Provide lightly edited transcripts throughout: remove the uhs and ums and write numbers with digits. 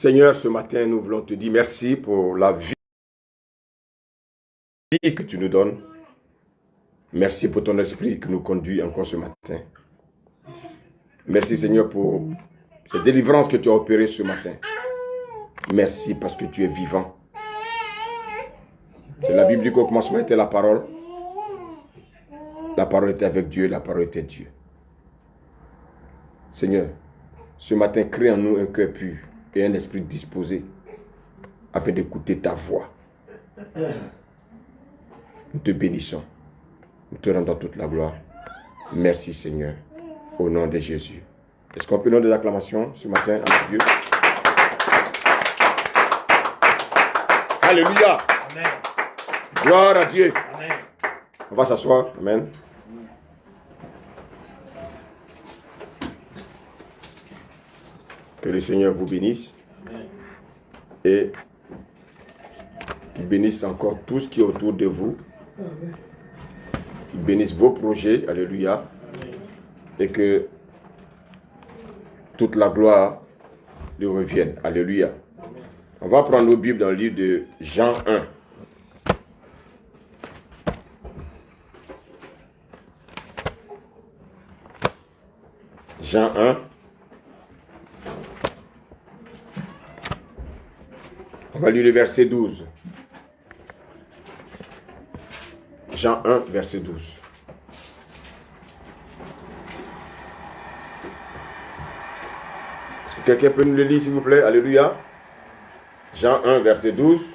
Seigneur, ce matin, nous voulons te dire merci pour la vie que tu nous donnes. Merci pour ton esprit qui nous conduit encore ce matin. Merci, Seigneur, pour cette délivrance que tu as opérée ce matin. Merci parce que tu es vivant. C'est la Bible dit qu'au commencement était la parole. La parole était avec Dieu, la parole était Dieu. Seigneur, ce matin, crée en nous un cœur pur et un esprit disposé afin d'écouter ta voix. Nous te bénissons. Nous te rendons toute la gloire. Merci Seigneur, au nom de Jésus. Est-ce qu'on peut donner des acclamations ce matin à Dieu? Alléluia. Amen. Gloire à Dieu. Amen. On va s'asseoir. Amen. Que le Seigneur vous bénisse. Amen. Et qu'il bénisse encore tout ce qui est autour de vous. Amen. Qu'il bénisse vos projets. Alléluia. Amen. Et que toute la gloire lui revienne. Alléluia. Amen. On va prendre nos Bibles dans le livre de Jean 1. Jean 1. On va lire le verset 12. Jean 1, verset 12. Est-ce que quelqu'un peut nous le lire, s'il vous plaît? Alléluia. Jean 1, verset 12.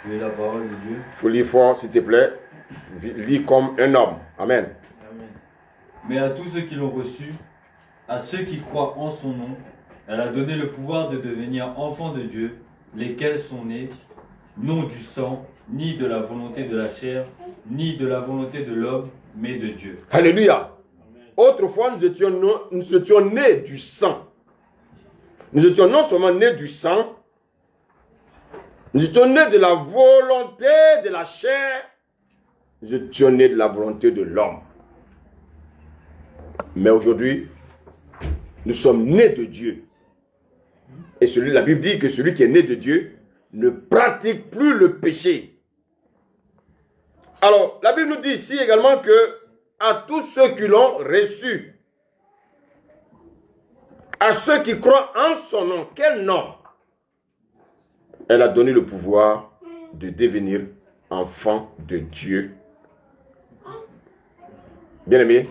Lis la parole de Dieu. Il faut lire fort, s'il te plaît. Lis comme un homme. Amen. Amen. Mais à tous ceux qui l'ont reçu, à ceux qui croient en son nom, elle a donné le pouvoir de devenir enfants de Dieu, lesquels sont nés, non du sang, ni de la volonté de la chair, ni de la volonté de l'homme, mais de Dieu. Alléluia. Amen. Autrefois, nous étions nés du sang. Nous étions non seulement nés du sang, nous étions nés de la volonté de la chair, nous étions nés de la volonté de l'homme. Mais aujourd'hui, nous sommes nés de Dieu. Et la Bible dit que celui qui est né de Dieu ne pratique plus le péché. Alors, la Bible nous dit ici également que à tous ceux qui l'ont reçu, à ceux qui croient en son nom, quel nom? Elle a donné le pouvoir de devenir enfant de Dieu. Bien-aimé,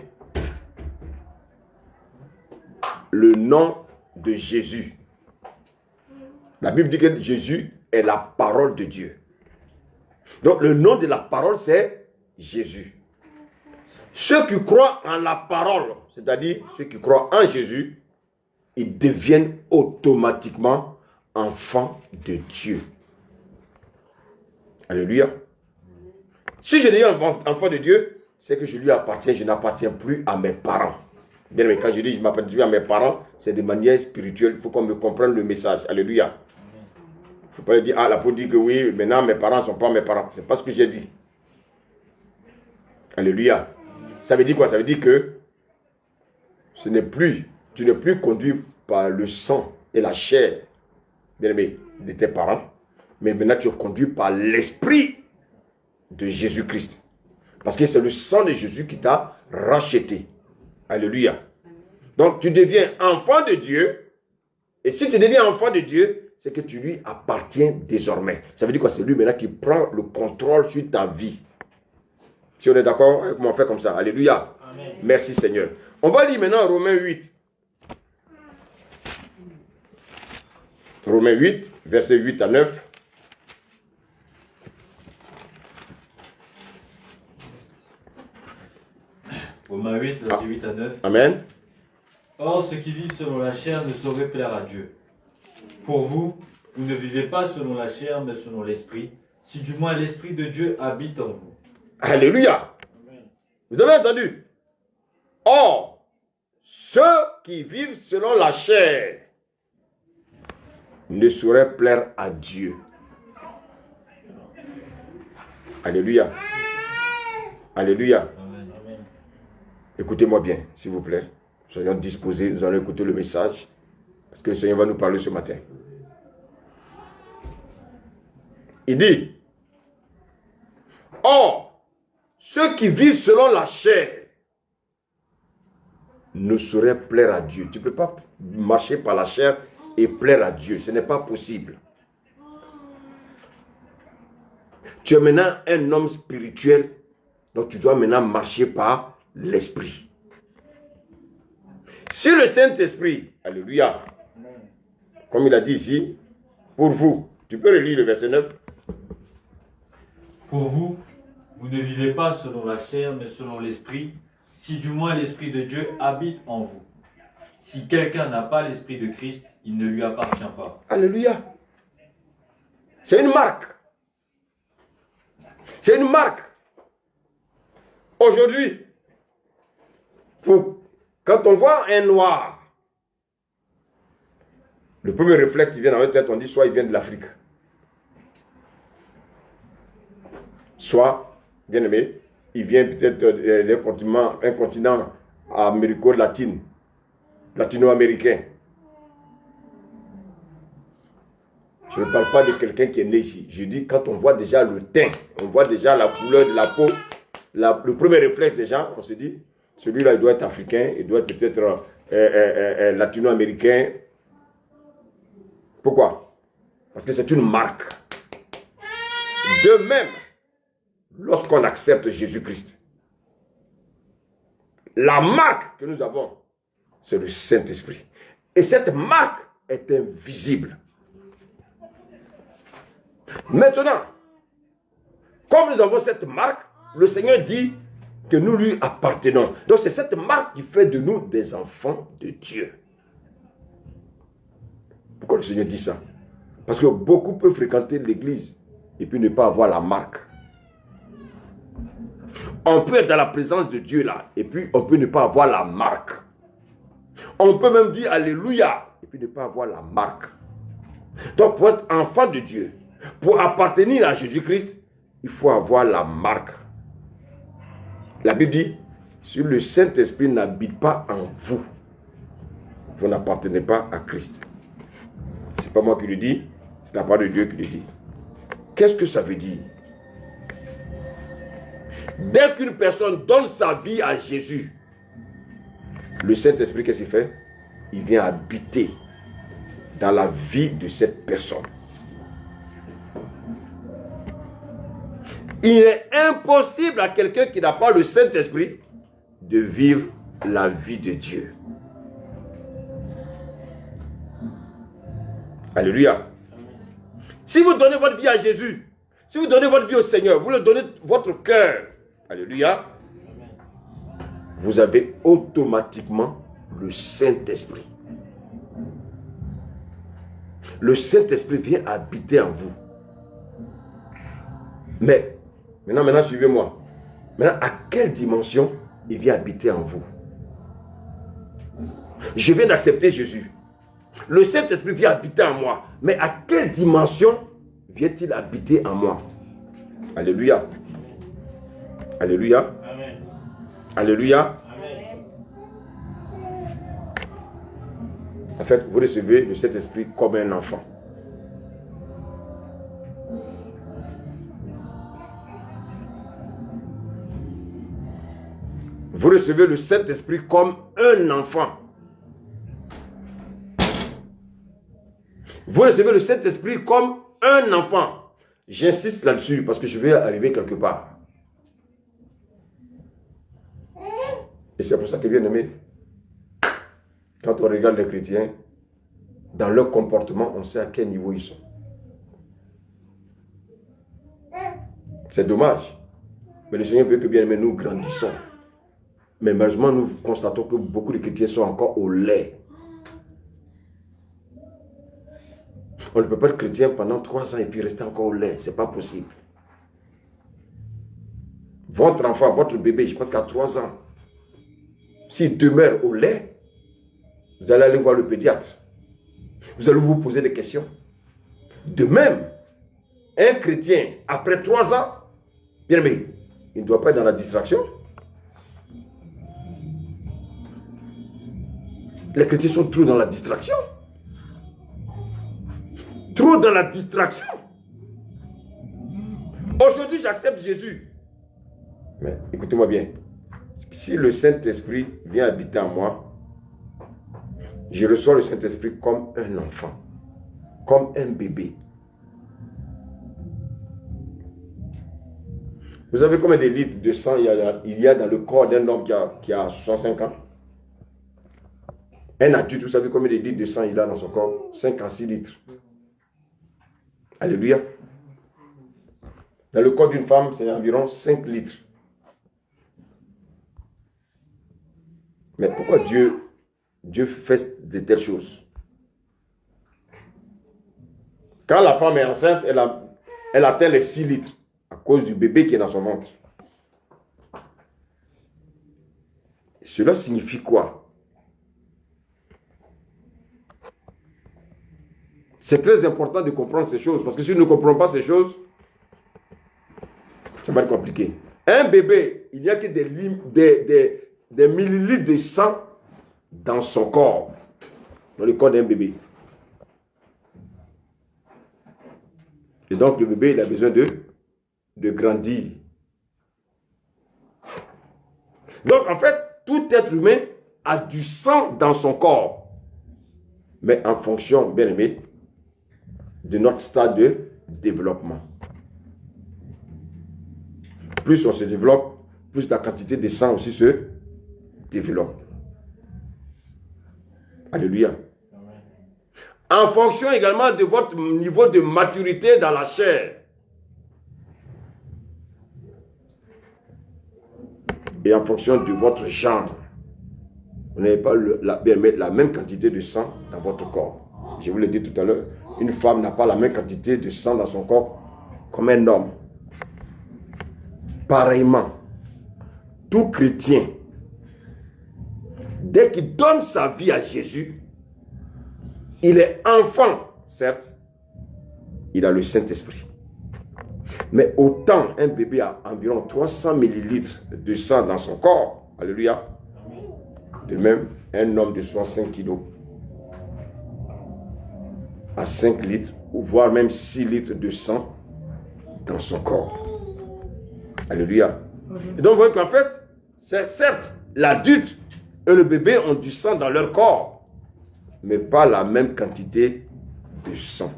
le nom de Jésus. La Bible dit que Jésus est la parole de Dieu. Donc le nom de la parole, c'est Jésus. Ceux qui croient en la parole, c'est-à-dire ceux qui croient en Jésus, ils deviennent automatiquement enfants de Dieu. Alléluia. Si je deviens enfant de Dieu, c'est que je lui appartiens, je n'appartiens plus à mes parents. Bien, mais quand je dis je m'appartiens à mes parents, c'est de manière spirituelle. Il faut qu'on me comprenne le message. Alléluia. Il ne faut pas dire, ah, l'apôtre dit que oui, maintenant mes parents ne sont pas mes parents. Ce n'est pas ce que j'ai dit. Alléluia. Ça veut dire quoi? Ça veut dire que tu n'es plus conduit par le sang et la chair, bien aimé, de tes parents, mais maintenant tu es conduit par l'esprit de Jésus-Christ. Parce que c'est le sang de Jésus qui t'a racheté. Alléluia. Donc tu deviens enfant de Dieu. Et si tu deviens enfant de Dieu, c'est que tu lui appartiens désormais. Ça veut dire quoi? C'est lui maintenant qui prend le contrôle sur ta vie. Si on est d'accord, comment on fait comme ça? Alléluia. Amen. Merci Seigneur. On va lire maintenant Romains 8. Romains 8, versets 8 à 9. Romains 8, versets 8 à 9. Amen. Or, ceux qui vivent selon la chair ne sauraient plaire à Dieu. Pour vous, vous ne vivez pas selon la chair, mais selon l'esprit, si du moins l'esprit de Dieu habite en vous. Alléluia. Amen. Vous avez entendu? Or, ceux qui vivent selon la chair ne sauraient plaire à Dieu. Alléluia. Alléluia. Amen. Écoutez-moi bien, s'il vous plaît. Soyons disposés, nous allons écouter le message. Parce que le Seigneur va nous parler ce matin. Il dit, or, ceux qui vivent selon la chair ne sauraient plaire à Dieu. Tu ne peux pas marcher par la chair et plaire à Dieu. Ce n'est pas possible. Tu es maintenant un homme spirituel, donc tu dois maintenant marcher par l'esprit. Si le Saint-Esprit, alléluia, comme il a dit ici, pour vous, tu peux relire le verset 9. Pour vous, vous ne vivez pas selon la chair, mais selon l'esprit, si du moins l'Esprit de Dieu habite en vous. Si quelqu'un n'a pas l'Esprit de Christ, il ne lui appartient pas. Alléluia. C'est une marque. C'est une marque. Aujourd'hui, quand on voit un noir, le premier réflexe qui vient dans notre tête, on dit soit il vient de l'Afrique, soit, bien aimé, il vient peut-être d'un continent latino-américain. Je ne parle pas de quelqu'un qui est né ici. Je dis quand on voit déjà le teint, on voit déjà la couleur de la peau, le premier réflexe déjà, on se dit, celui-là il doit être africain, il doit être peut-être latino-américain. Pourquoi? Parce que c'est une marque. De même, lorsqu'on accepte Jésus-Christ, la marque que nous avons, c'est le Saint-Esprit. Et cette marque est invisible. Maintenant, comme nous avons cette marque, le Seigneur dit que nous lui appartenons. Donc c'est cette marque qui fait de nous des enfants de Dieu. Pourquoi le Seigneur dit ça? Parce que beaucoup peuvent fréquenter l'église et puis ne pas avoir la marque. On peut être dans la présence de Dieu là, et puis on peut ne pas avoir la marque. On peut même dire Alléluia, et puis ne pas avoir la marque. Donc pour être enfant de Dieu, pour appartenir à Jésus-Christ, il faut avoir la marque. La Bible dit, si le Saint-Esprit n'habite pas en vous, vous n'appartenez pas à Christ. Ce n'est pas moi qui le dis, c'est la parole de Dieu qui le dit. Qu'est-ce que ça veut dire? Dès qu'une personne donne sa vie à Jésus, le Saint-Esprit, qu'est-ce qu'il fait? Il vient habiter dans la vie de cette personne. Il est impossible à quelqu'un qui n'a pas le Saint-Esprit de vivre la vie de Dieu. Alléluia. Si vous donnez votre vie à Jésus, si vous donnez votre vie au Seigneur, vous le donnez votre cœur, alléluia, vous avez automatiquement le Saint-Esprit. Le Saint-Esprit vient habiter en vous. Mais, maintenant, suivez-moi. Maintenant, à quelle dimension il vient habiter en vous? Je viens d'accepter Jésus. Le Saint-Esprit vient habiter en moi. Mais à quelle dimension vient-il habiter en moi? Alléluia. Alléluia. Amen. Alléluia. Amen. En fait, vous recevez le Saint-Esprit comme un enfant. Vous recevez le Saint-Esprit comme un enfant. Vous recevez le Saint-Esprit comme un enfant. J'insiste là-dessus parce que je vais arriver quelque part. Et c'est pour ça que, bien aimé, quand on regarde les chrétiens, dans leur comportement, on sait à quel niveau ils sont. C'est dommage. Mais le Seigneur veut que, bien aimé, nous grandissons. Mais malheureusement, nous constatons que beaucoup de chrétiens sont encore au lait. On ne peut pas être chrétien pendant 3 ans et puis rester encore au lait. Ce n'est pas possible. Votre enfant, votre bébé, je pense qu'à 3 ans, s'il demeure au lait, vous allez aller voir le pédiatre. Vous allez vous poser des questions. De même, un chrétien, après 3 ans, bien aimé, il ne doit pas être dans la distraction. Les chrétiens sont toujours dans la distraction. trop dans la distraction. Aujourd'hui, j'accepte Jésus. Mais écoutez-moi bien. Si le Saint-Esprit vient habiter en moi, je reçois le Saint-Esprit comme un enfant, comme un bébé. Vous savez combien de litres de sang il y a dans le corps d'un homme qui a 65 ans? Un adulte, vous savez combien de litres de sang il a dans son corps? 5 à 6 litres. Alléluia. Dans le corps d'une femme, c'est environ 5 litres. Mais pourquoi Dieu fait de telles choses? Quand la femme est enceinte, elle atteint les 6 litres à cause du bébé qui est dans son ventre. Cela signifie quoi? C'est très important de comprendre ces choses, parce que si nous ne comprenons pas ces choses, ça va être compliqué. Un bébé, il n'y a que des millilitres de sang dans son corps, dans le corps d'un bébé. Et donc le bébé, il a besoin de grandir. Donc en fait, tout être humain a du sang dans son corps, mais en fonction, bien aimé, de notre stade de développement. Plus on se développe, plus la quantité de sang aussi se développe. Alléluia. En fonction également de votre niveau de maturité dans la chair. Et en fonction de votre genre. Vous n'avez pas la même quantité de sang dans votre corps. Je vous l'ai dit tout à l'heure, une femme n'a pas la même quantité de sang dans son corps comme un homme. Pareillement, tout chrétien, dès qu'il donne sa vie à Jésus, il est enfant, certes, il a le Saint-Esprit. Mais autant un bébé a environ 300 millilitres de sang dans son corps, alléluia, de même, un homme de 65 kilos a 5 litres, ou voire même 6 litres de sang dans son corps. Alléluia. Et donc, vous voyez qu'en fait, certes, l'adulte et le bébé ont du sang dans leur corps, mais pas la même quantité de sang.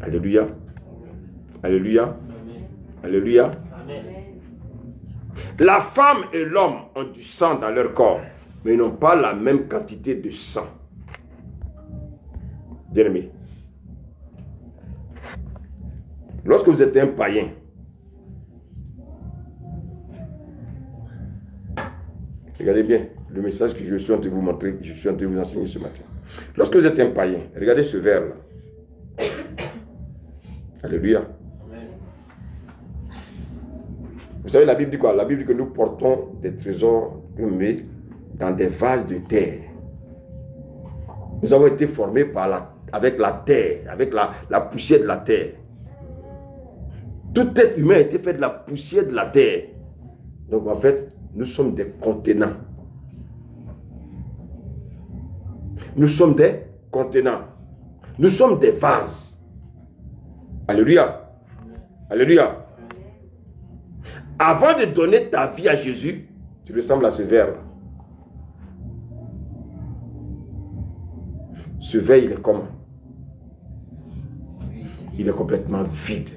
Alléluia. Alléluia. Alléluia. La femme et l'homme ont du sang dans leur corps, mais ils n'ont pas la même quantité de sang. Bien-aimé. Lorsque vous êtes un païen, regardez bien le message que je suis en train de vous montrer, je suis en train de vous enseigner ce matin. Lorsque vous êtes un païen, regardez ce verre-là. Alléluia. Vous savez, la Bible dit quoi? La Bible dit que nous portons des trésors humains dans des vases de terre. Nous avons été formés avec la terre, avec la poussière de la terre. Tout être humain a été fait de la poussière de la terre. Donc en fait, nous sommes des contenants. Nous sommes des contenants. Nous sommes des vases. Alléluia. Alléluia. Avant de donner ta vie à Jésus, tu ressembles à ce verre-là. Ce verre, il est comment? Il est complètement vide.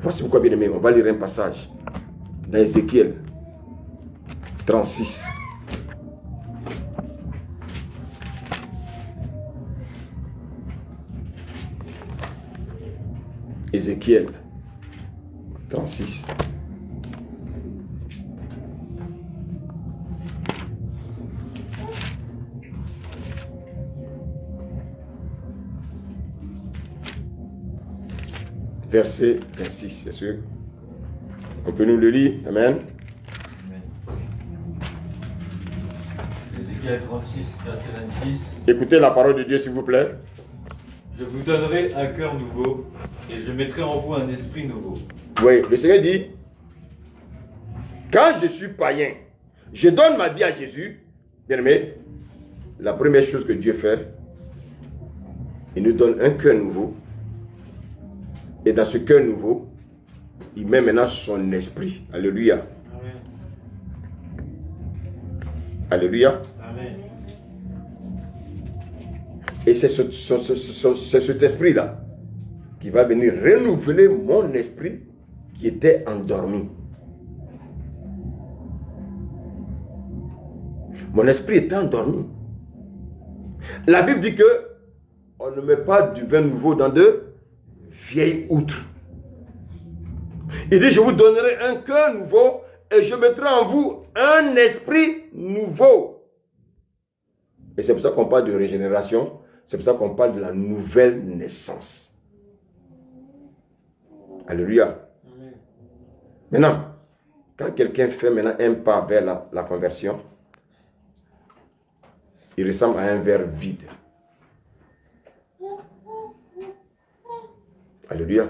Voici pourquoi, bien aimé, on va lire un passage dans Ézéchiel 36. Ézéchiel 36. Verset 26, c'est sûr. On peut nous le lire, amen. Ézéchiel 36, verset 26. Écoutez la parole de Dieu, s'il vous plaît. Je vous donnerai un cœur nouveau et je mettrai en vous un esprit nouveau. Oui, le Seigneur dit, quand je suis païen, je donne ma vie à Jésus, Bien-aimé, la première chose que Dieu fait, il nous donne un cœur nouveau. Et dans ce cœur nouveau, il met maintenant son esprit. Alléluia. Amen. Alléluia. Amen. Et c'est cet esprit-là qui va venir renouveler mon esprit qui était endormi. Mon esprit était endormi. La Bible dit que on ne met pas du vin nouveau dans de vieilles outres. Il dit, je vous donnerai un cœur nouveau et je mettrai en vous un esprit nouveau. Et c'est pour ça qu'on parle de régénération. C'est pour ça qu'on parle de la nouvelle naissance. Alléluia. Amen. Maintenant, quand quelqu'un fait maintenant un pas vers la conversion, il ressemble à un verre vide. Alléluia.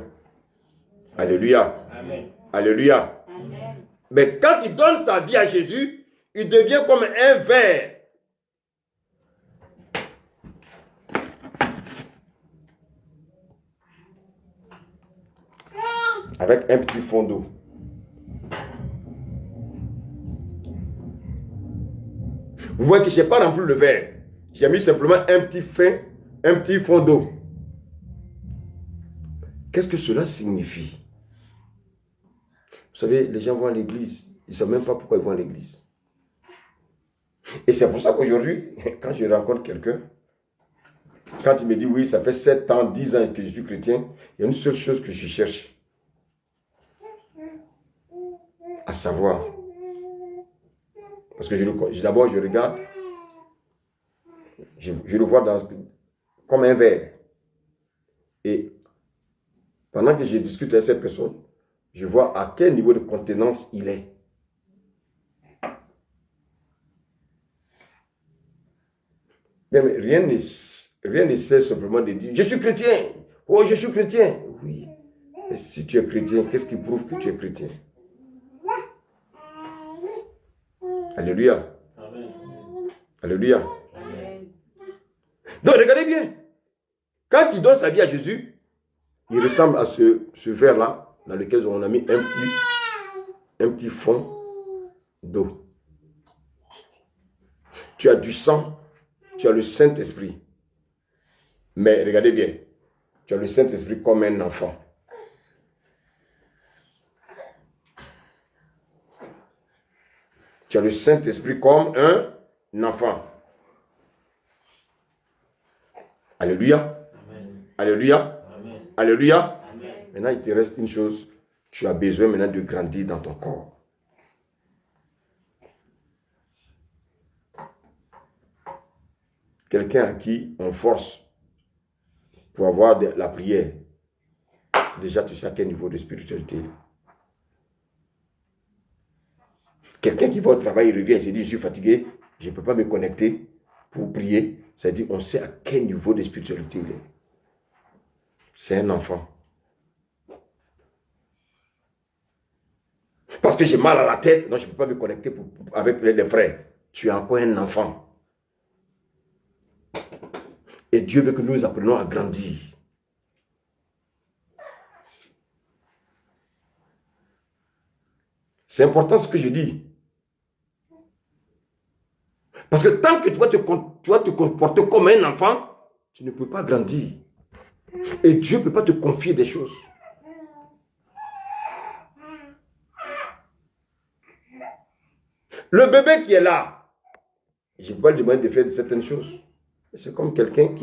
Alléluia. Amen. Alléluia. Amen. Mais quand il donne sa vie à Jésus, il devient comme un verre. Avec un petit fond d'eau. Vous voyez que je n'ai pas rempli le verre. J'ai mis simplement un petit fond d'eau. Qu'est-ce que cela signifie? Vous savez, les gens vont à l'église. Ils ne savent même pas pourquoi ils vont à l'église. Et c'est pour ça qu'aujourd'hui, quand je rencontre quelqu'un, quand il me dit, oui, ça fait 7 ans, 10 ans que je suis chrétien, il y a une seule chose que je cherche. À savoir. Parce que d'abord, je regarde, je le vois comme un verre. Et pendant que je discute avec cette personne, je vois à quel niveau de contenance il est. Mais rien ne sert simplement de dire, je suis chrétien. Oh, je suis chrétien. Oui. Mais si tu es chrétien, qu'est-ce qui prouve que tu es chrétien? Alléluia. Amen. Alléluia. Amen. Donc, regardez bien. Quand il donne sa vie à Jésus, il ressemble à ce verre-là, dans lequel on a mis un petit fond d'eau. Tu as du sang, tu as le Saint-Esprit. Mais regardez bien, tu as le Saint-Esprit comme un enfant. Tu as le Saint-Esprit comme un enfant. Alléluia. Amen. Alléluia. Amen. Alléluia. Amen. Maintenant, il te reste une chose. Tu as besoin maintenant de grandir dans ton corps. Quelqu'un à qui on force pour avoir la prière. Déjà, tu sais à quel niveau de spiritualité. Quelqu'un qui va au travail, il revient, il se dit, je suis fatigué, je ne peux pas me connecter pour prier. Ça dit, on sait à quel niveau de spiritualité il est. C'est un enfant. Parce que j'ai mal à la tête, non, je ne peux pas me connecter avec les frères. Tu es encore un enfant. Et Dieu veut que nous apprenions à grandir. C'est important ce que je dis. Parce que tant que tu vas te comporter comme un enfant, tu ne peux pas grandir. Et Dieu ne peut pas te confier des choses. Le bébé qui est là, je ne peux pas lui demander de faire certaines choses. C'est comme quelqu'un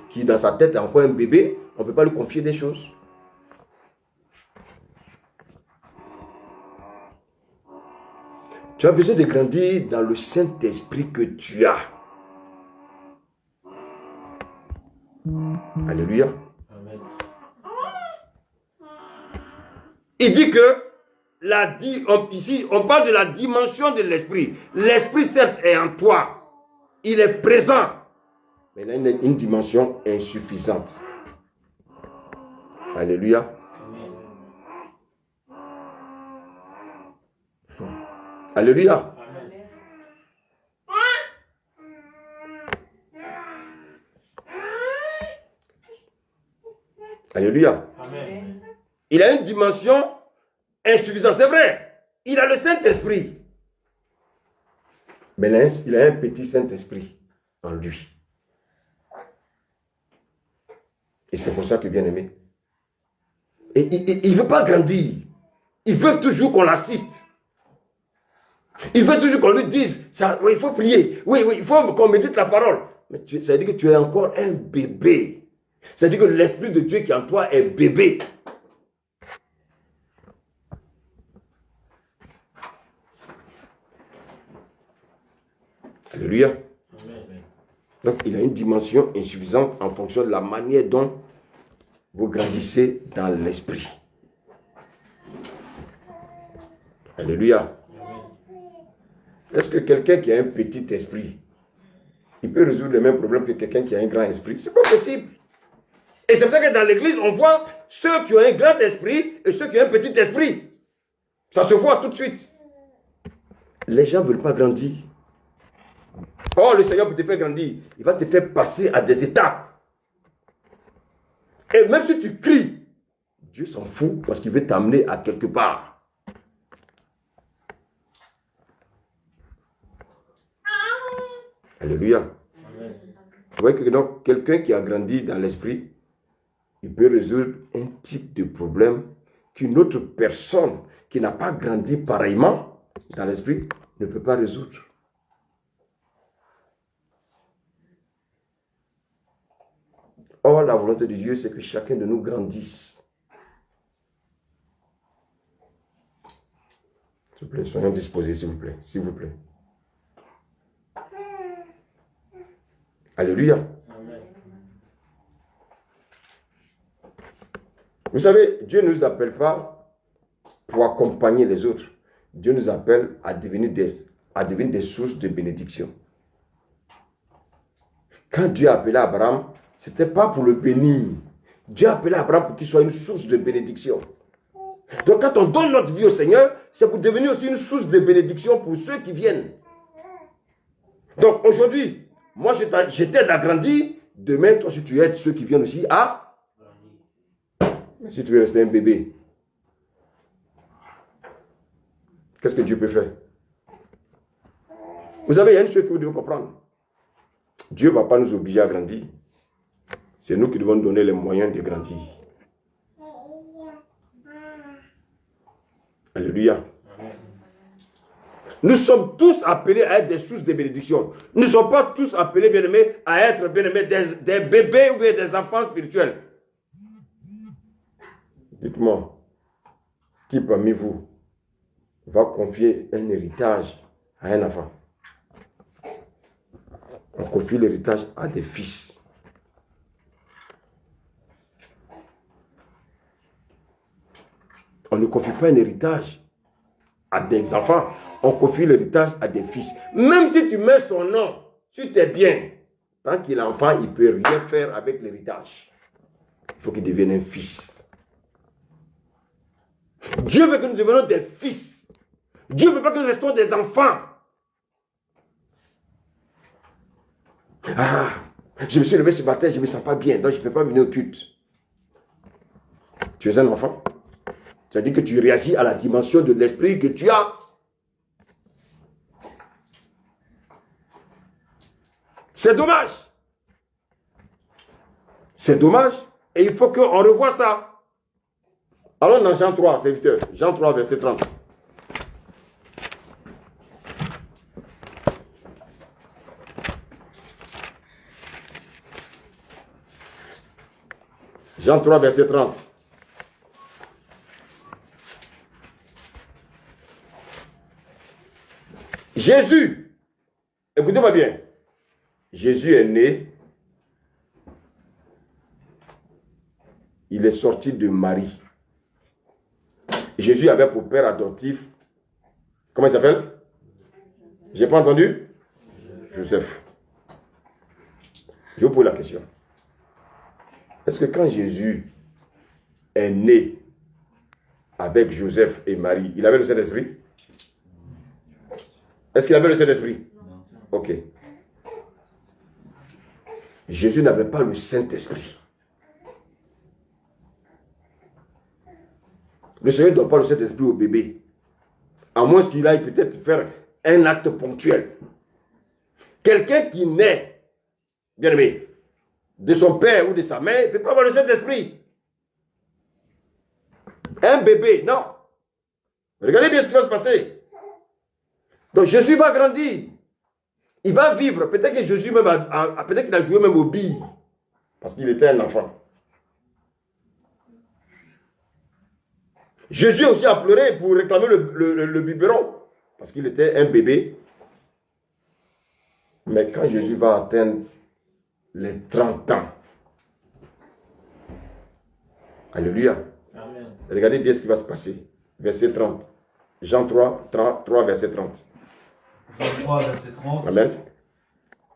qui dans sa tête est encore un bébé, on ne peut pas lui confier des choses. Tu as besoin de grandir dans le Saint-Esprit que tu as. Alléluia. Amen. Il dit que ici, on parle de la dimension de l'esprit. L'esprit, certes, est en toi. Il est présent. Mais il a une dimension insuffisante. Alléluia. Amen. Alléluia. Amen. Alléluia. Amen. Il a une dimension insuffisante, c'est vrai. Il a le Saint-Esprit. Mais il a un petit Saint-Esprit en lui. Et c'est pour ça que, bien aimé, et il ne veut pas grandir. Il veut toujours qu'on l'assiste. Il veut toujours qu'on lui dise, ça, oui, il faut prier. Oui, il faut qu'on médite la parole. Mais ça veut dire que tu es encore un bébé. Ça veut dire que l'Esprit de Dieu qui est en toi est bébé. Alléluia. Donc, il a une dimension insuffisante en fonction de la manière dont vous grandissez dans l'esprit. Alléluia. Est-ce que quelqu'un qui a un petit esprit, il peut résoudre le même problème que quelqu'un qui a un grand esprit? C'est pas possible. Et c'est pour ça que dans l'église, on voit ceux qui ont un grand esprit et ceux qui ont un petit esprit. Ça se voit tout de suite. Les gens ne veulent pas grandir. Oh, le Seigneur pour te faire grandir, il va te faire passer à des étapes. Et même si tu cries, Dieu s'en fout parce qu'il veut t'amener à quelque part. Alléluia. Vous voyez que donc, quelqu'un qui a grandi dans l'esprit, il peut résoudre un type de problème qu'une autre personne qui n'a pas grandi pareillement dans l'esprit ne peut pas résoudre. Or, la volonté de Dieu, c'est que chacun de nous grandisse. S'il vous plaît, soyons disposés, s'il vous plaît. S'il vous plaît. Alléluia. Amen. Vous savez, Dieu ne nous appelle pas pour accompagner les autres. Dieu nous appelle à devenir des sources de bénédiction. Quand Dieu a appelé Abraham, ce n'était pas pour le bénir. Dieu a appelé Abraham pour qu'il soit une source de bénédiction. Donc quand on donne notre vie au Seigneur, c'est pour devenir aussi une source de bénédiction pour ceux qui viennent. Donc aujourd'hui, moi je t'aide à grandir. Demain, toi si tu aides ceux qui viennent aussi à grandir. Si tu veux rester un bébé, qu'est-ce que Dieu peut faire? Vous savez, il y a une chose que vous devez comprendre. Dieu ne va pas nous obliger à grandir. C'est nous qui devons donner les moyens de grandir. Alléluia. Nous sommes tous appelés à être des sources de bénédiction. Nous ne sommes pas tous appelés, bien-aimés, à être bien-aimés des bébés ou bien des enfants spirituels. Dites-moi, qui parmi vous va confier un héritage à un enfant? On confie l'héritage à des fils. On ne confie pas un héritage à des enfants. On confie l'héritage à des fils. Même si tu mets son nom sur tes biens, tant qu'il est enfant, il ne peut rien faire avec l'héritage. Il faut qu'il devienne un fils. Dieu veut que nous devenions des fils. Dieu ne veut pas que nous restions des enfants. Ah, je me suis levé ce matin, je ne me sens pas bien, donc je ne peux pas venir au culte. Tu es un enfant. C'est-à-dire que tu réagis à la dimension de l'esprit que tu as. C'est dommage. C'est dommage. Et il faut qu'on revoie ça. Allons dans Jean 3, serviteur. Jean 3, verset 30. Jean 3, verset 30. Jésus, écoutez-moi bien, Jésus est né, il est sorti de Marie. Jésus avait pour père adoptif, comment il s'appelle? J'ai pas entendu? Joseph. Je vous pose la question. Est-ce que quand Jésus est né avec Joseph et Marie, il avait le Saint-Esprit? Est-ce qu'il avait le Saint-Esprit? Ok. Jésus n'avait pas le Saint-Esprit. Le Seigneur ne donne pas le Saint-Esprit au bébé. À moins qu'il aille peut-être faire un acte ponctuel. Quelqu'un qui naît, bien aimé, de son père ou de sa mère, ne peut pas avoir le Saint-Esprit. Un bébé, non. Regardez bien ce qui va se passer. Donc Jésus va grandir. Il va vivre. Peut-être que Jésus même peut-être qu'il a joué même aux billes. Parce qu'il était un enfant. Jésus aussi a pleuré pour réclamer le biberon. Parce qu'il était un bébé. Mais quand Jésus va atteindre les 30 ans. Alléluia. Amen. Regardez bien ce qui va se passer. Verset 30. Jean 3, verset 30. Jean 3, verset 30. Amen.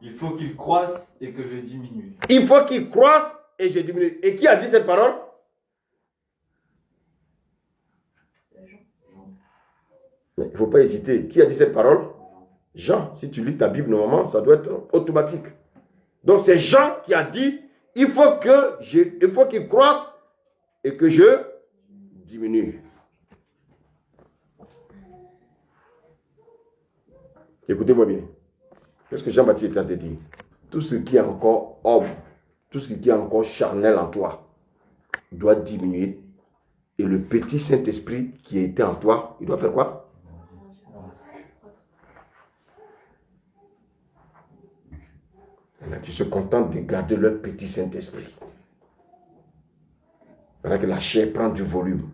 Il faut qu'il croisse et que je diminue. Il faut qu'il croisse et je diminue. Et qui a dit cette parole? Mais il ne faut pas hésiter. Qui a dit cette parole? Jean. Si tu lis ta Bible, normalement, ça doit être automatique. Donc c'est Jean qui a dit, il faut qu'il croisse et que je diminue. Écoutez-moi bien. Qu'est-ce que Jean-Baptiste est en train de dire? Tout ce qui est encore homme, tout ce qui est encore charnel en toi, doit diminuer. Et le petit Saint-Esprit qui était en toi, il doit faire quoi? Il qui se contentent de garder leur petit Saint-Esprit. Pendant que la chair prend du volume.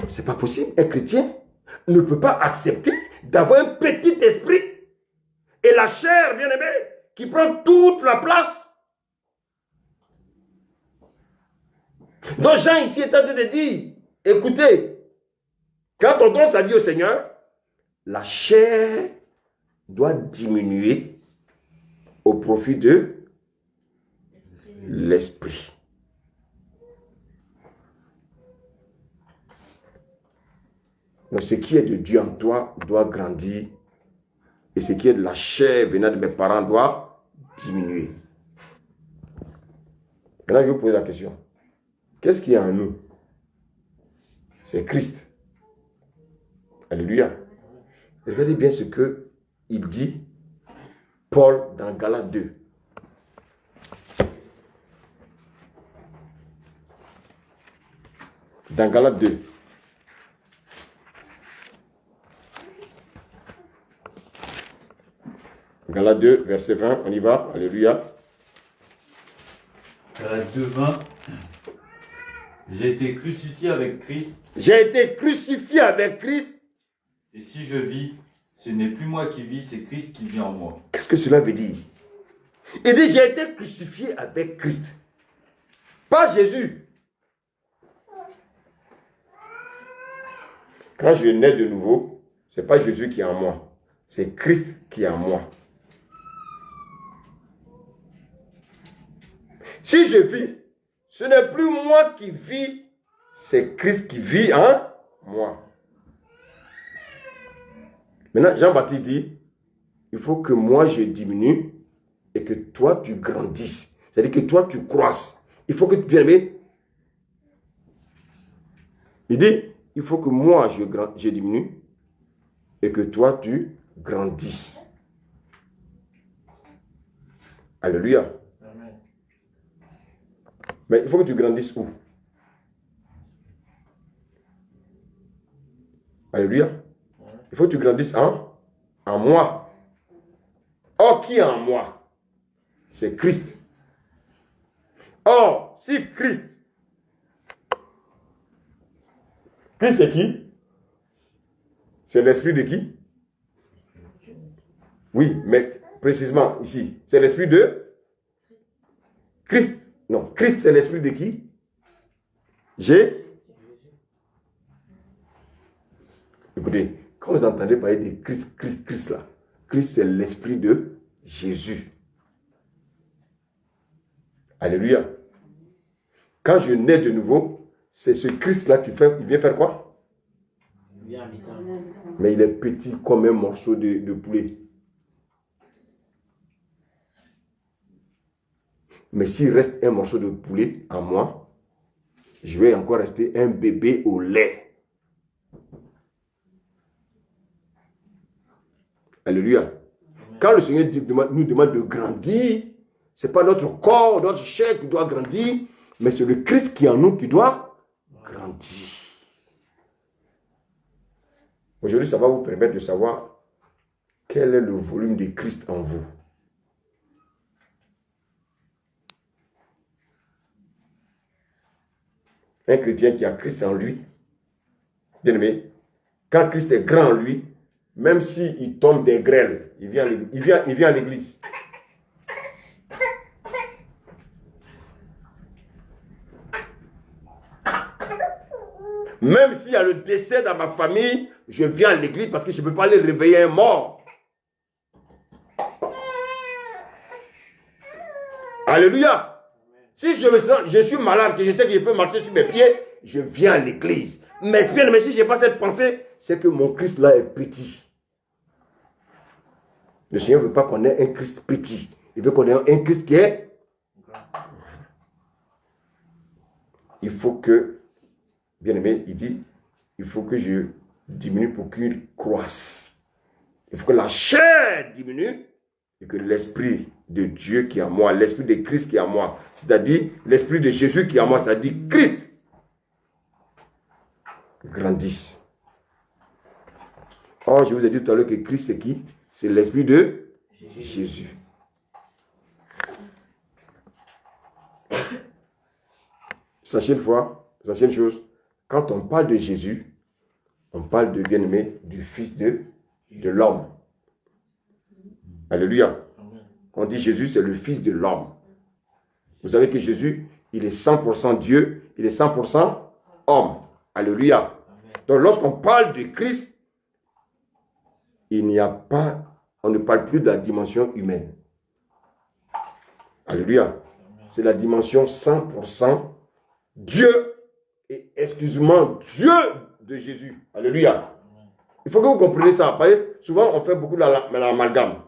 C'est pas possible. Un chrétien ne peut pas accepter d'avoir un petit esprit et la chair, bien aimé, qui prend toute la place. Donc Jean ici est en train de dire, écoutez, quand on donne sa vie au Seigneur, la chair doit diminuer au profit de l'esprit. Donc ce qui est de Dieu en toi doit grandir et ce qui est de la chair venant de mes parents doit diminuer. Maintenant, je vais vous poser la question. Qu'est-ce qu'il y a en nous? C'est Christ. Alléluia. Regardez bien ce qu'il dit, Paul, dans Galates 2. Dans Galates 2. Galates 2, verset 20, on y va. Alléluia. Galates 2, 20. J'ai été crucifié avec Christ. J'ai été crucifié avec Christ. Et si je vis, ce n'est plus moi qui vis, c'est Christ qui vit en moi. Qu'est-ce que cela veut dire? Il dit, j'ai été crucifié avec Christ. Pas Jésus. Quand je nais de nouveau, ce n'est pas Jésus qui est en moi. C'est Christ qui est en moi. Si je vis, ce n'est plus moi qui vis, c'est Christ qui vit en moi. Maintenant, Jean-Baptiste dit, il faut que moi je diminue et que toi tu grandisses. C'est-à-dire que toi tu croisses. Il faut que tu, bien aimé, il dit, il faut que moi je diminue et que toi tu grandisses. Alléluia. Amen. Mais il faut que tu grandisses où? Alléluia. Il faut que tu grandisses en moi. Or, qui est en moi? C'est Christ. Or, si Christ c'est qui? C'est l'esprit de qui? Oui, mais précisément ici, c'est l'esprit de Christ. Non, Christ c'est l'esprit de qui? Écoutez, quand vous entendez parler de Christ là, Christ c'est l'esprit de Jésus. Alléluia. Quand je nais de nouveau, c'est ce Christ là qui vient faire quoi? Mais il est petit comme un morceau de poulet. Mais s'il reste un morceau de poulet en moi, je vais encore rester un bébé au lait. Alléluia. Quand le Seigneur nous demande de grandir, ce n'est pas notre corps, notre chair qui doit grandir, mais c'est le Christ qui est en nous qui doit grandir. Aujourd'hui, ça va vous permettre de savoir quel est le volume de Christ en vous. Un chrétien qui a Christ en lui, bien aimé, quand Christ est grand en lui, même s'il tombe des grêles, il vient à l'église. Même s'il y a le décès dans ma famille, je viens à l'église parce que je ne peux pas aller réveiller un mort. Alléluia. Si je me sens, je suis malade, que je sais que je peux marcher sur mes pieds, je viens à l'église. Mais si je n'ai pas cette pensée, c'est que mon Christ là est petit. Le Seigneur ne veut pas qu'on ait un Christ petit. Il veut qu'on ait un Christ qui est... Il faut que, bien aimé, il dit, il faut que je diminue pour qu'il croisse. Il faut que la chair diminue et que l'esprit de Dieu qui est en moi, l'esprit de Christ qui est en moi, c'est-à-dire l'esprit de Jésus qui est en moi, c'est-à-dire Christ, grandisse. Oh, je vous ai dit tout à l'heure que Christ c'est qui? C'est l'esprit de Jésus. Sachez une chose, quand on parle de Jésus, on parle de bien-aimé du Fils de l'homme. Alléluia. On dit Jésus, c'est le Fils de l'homme. Vous savez que Jésus, il est 100% Dieu, il est 100% homme. Alléluia. Donc lorsqu'on parle de Christ, il n'y a pas, on ne parle plus de la dimension humaine. Alléluia. C'est la dimension 100% Dieu et exclusivement Dieu de Jésus. Alléluia. Il faut que vous compreniez ça. Parce que souvent, on fait beaucoup l'amalgame.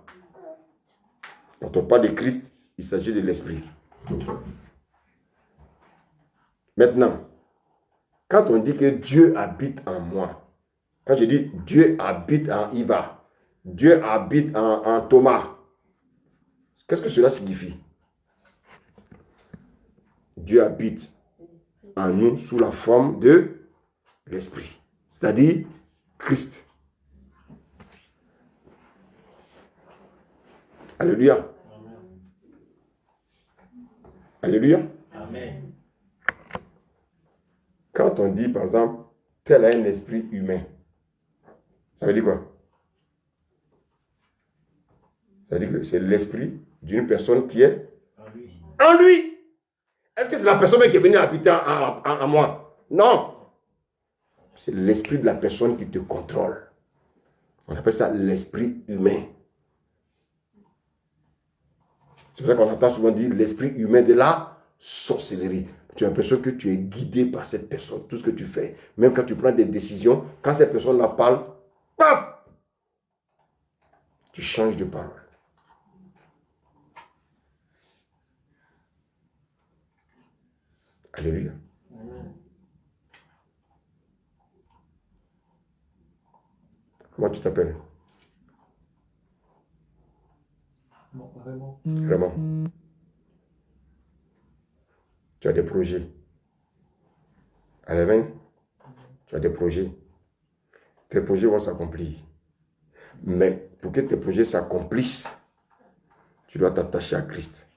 Quand on parle de Christ, il s'agit de l'esprit. Maintenant, quand on dit que Dieu habite en moi, quand je dis Dieu habite en Iva, Dieu habite en Thomas, qu'est-ce que cela signifie? Dieu habite en nous sous la forme de l'esprit, c'est-à-dire Christ. Alléluia. Amen. Alléluia. Amen. Quand on dit, par exemple, tel a un esprit humain, ça veut dire quoi? Ça veut dire que c'est l'esprit d'une personne qui est en lui. Est-ce que c'est la personne qui est venue habiter en moi? Non. C'est l'esprit de la personne qui te contrôle. On appelle ça l'esprit humain. C'est pour ça qu'on entend souvent dire l'esprit humain de la sorcellerie. Tu as l'impression que tu es guidé par cette personne. Tout ce que tu fais, même quand tu prends des décisions, quand cette personne-là parle, paf, tu changes de parole. Alléluia. Comment tu t'appelles? Vraiment. Tu as des projets. Amen. Tu as des projets. Tes projets vont s'accomplir. Mais pour que tes projets s'accomplissent, tu dois t'attacher à Christ.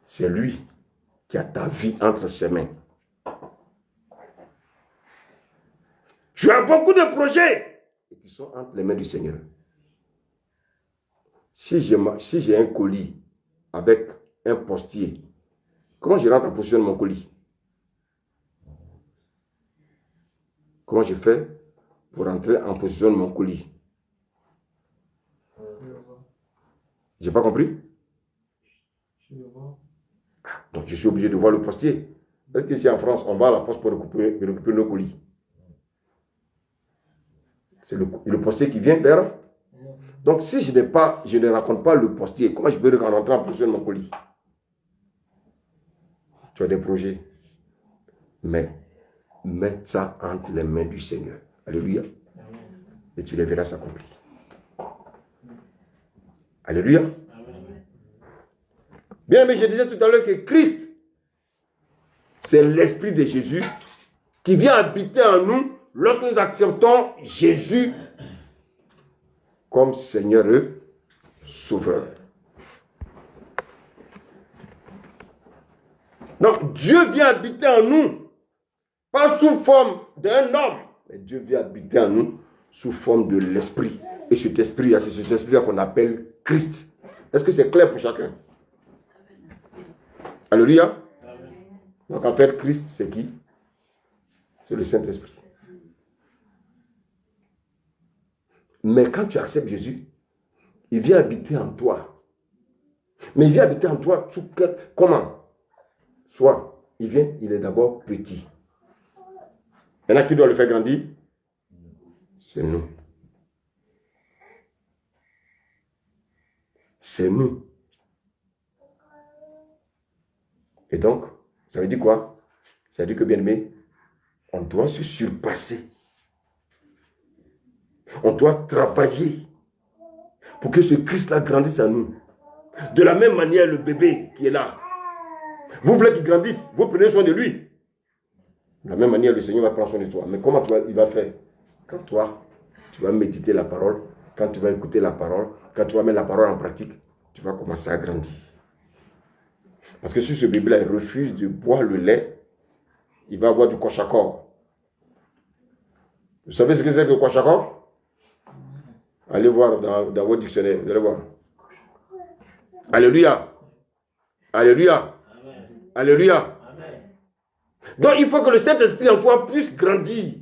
C'est lui qui a ta vie entre ses mains. Tu as beaucoup de projets qui sont entre les mains du Seigneur. Si j'ai un colis avec un postier, comment je rentre en position de mon colis? Comment je fais pour rentrer en position de mon colis? J'ai pas compris? Donc je suis obligé de voir le postier. Est-ce qu'ici en France, on va à la poste pour récupérer nos colis? C'est le postier qui vient faire. Donc, si je ne raconte pas le postier, comment je peux rentrer en fonction de mon colis? Tu as des projets. Mais, mets ça entre les mains du Seigneur. Alléluia. Et tu les verras s'accomplir. Alléluia. Bien, mais je disais tout à l'heure que Christ, c'est l'Esprit de Jésus qui vient habiter en nous lorsque nous acceptons Jésus comme Seigneur et Sauveur. Donc, Dieu vient habiter en nous, pas sous forme d'un homme, mais Dieu vient habiter en nous sous forme de l'Esprit. Et cet esprit-là, c'est cet esprit-là qu'on appelle Christ. Est-ce que c'est clair pour chacun? Alléluia. Donc, en fait, Christ, c'est qui? C'est le Saint-Esprit. Mais quand tu acceptes Jésus, il vient habiter en toi. Mais il vient habiter en toi sous comment? Soit, il est d'abord petit. Il y en a qui doit le faire grandir? C'est nous. C'est nous. Et donc, ça veut dire quoi? Ça veut dire que, bien aimé, on doit se surpasser. On doit travailler pour que ce Christ-là grandisse en nous. De la même manière, le bébé qui est là, vous voulez qu'il grandisse, vous prenez soin de lui. De la même manière, le Seigneur va prendre soin de toi. Mais comment il va faire? Quand toi, tu vas méditer la parole, quand tu vas écouter la parole, quand tu vas mettre la parole en pratique, tu vas commencer à grandir. Parce que si ce bébé-là refuse de boire le lait, il va avoir du kwashiorkor. Vous savez ce que c'est que le kwashiorkor? Allez voir dans votre dictionnaire, vous allez voir. Alléluia. Alléluia. Amen. Alléluia. Amen. Donc il faut que le Saint-Esprit en toi puisse grandir.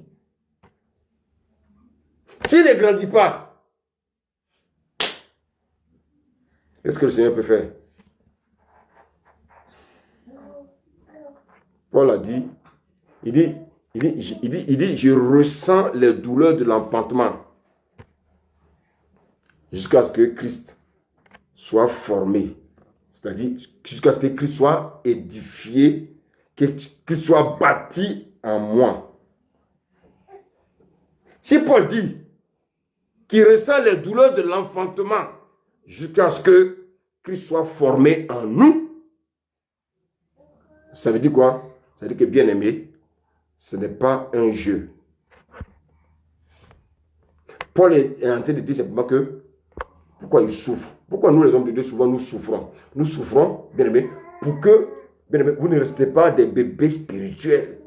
S'il ne grandit pas, qu'est-ce que le Seigneur peut faire? Paul a dit, il dit, je ressens les douleurs de l'enfantement jusqu'à ce que Christ soit formé. C'est-à-dire, jusqu'à ce que Christ soit édifié, que Christ soit bâti en moi. Si Paul dit qu'il ressent les douleurs de l'enfantement jusqu'à ce que Christ soit formé en nous, ça veut dire quoi? Ça veut dire que, bien aimé, ce n'est pas un jeu. Paul est en train de dire simplement que pourquoi il souffre. Pourquoi nous, les hommes de Dieu, souvent nous souffrons? Nous souffrons, bien aimé, pour que, bien aimé, vous ne restez pas des bébés spirituels.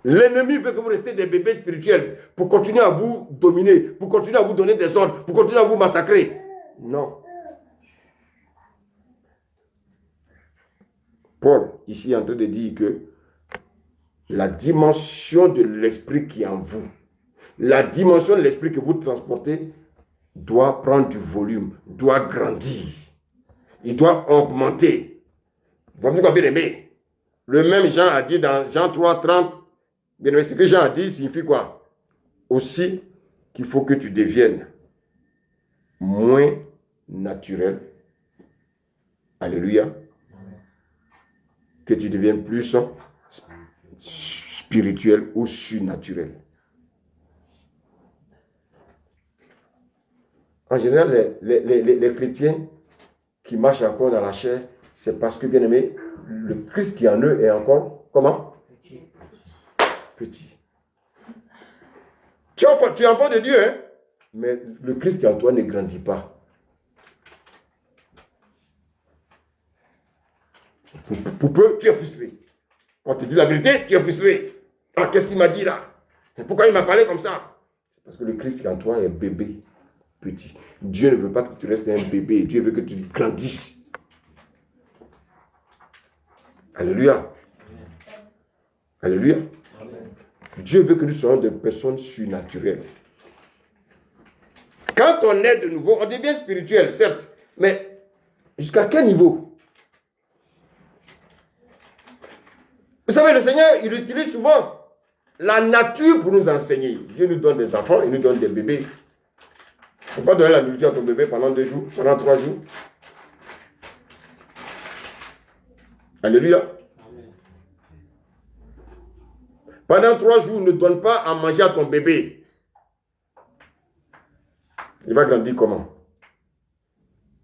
L'ennemi veut que vous restiez des bébés spirituels pour continuer à vous dominer, pour continuer à vous donner des ordres, pour continuer à vous massacrer. Non. Paul, ici, est en train de dire que la dimension de l'esprit qui est en vous, la dimension de l'esprit que vous transportez, doit prendre du volume, doit grandir. Il doit augmenter. Vous voyez quoi, bien aimé? Le même Jean a dit dans Jean 3, 30, bien aimé, ce que Jean a dit signifie quoi? Aussi qu'il faut que tu deviennes moins naturel. Alléluia. Que tu deviennes plus spirituel ou surnaturel. En général, les chrétiens qui marchent encore dans la chair, c'est parce que, bien aimé, le Christ qui en eux est encore, comment? Petit. Tu es enfant de Dieu, hein? Mais le Christ qui en toi ne grandit pas. Pour peu, tu es frustré. On te dit la vérité, tu es frustré. Ah, qu'est-ce qu'il m'a dit là? Pourquoi il m'a parlé comme ça? Parce que le Christ qui en toi est bébé. Petit. Dieu ne veut pas que tu restes un bébé. Dieu veut que tu grandisses. Alléluia. Alléluia. Dieu veut que nous soyons des personnes surnaturelles. Quand on est de nouveau, on devient spirituel, certes. Mais jusqu'à quel niveau? Vous savez, le Seigneur, il utilise souvent la nature pour nous enseigner. Dieu nous donne des enfants, il nous donne des bébés. ne faut pas donner la nourriture à ton bébé pendant 2 jours, pendant 3 jours. Alléluia. Amen. Pendant 3 jours, ne donne pas à manger à ton bébé. Il va grandir comment?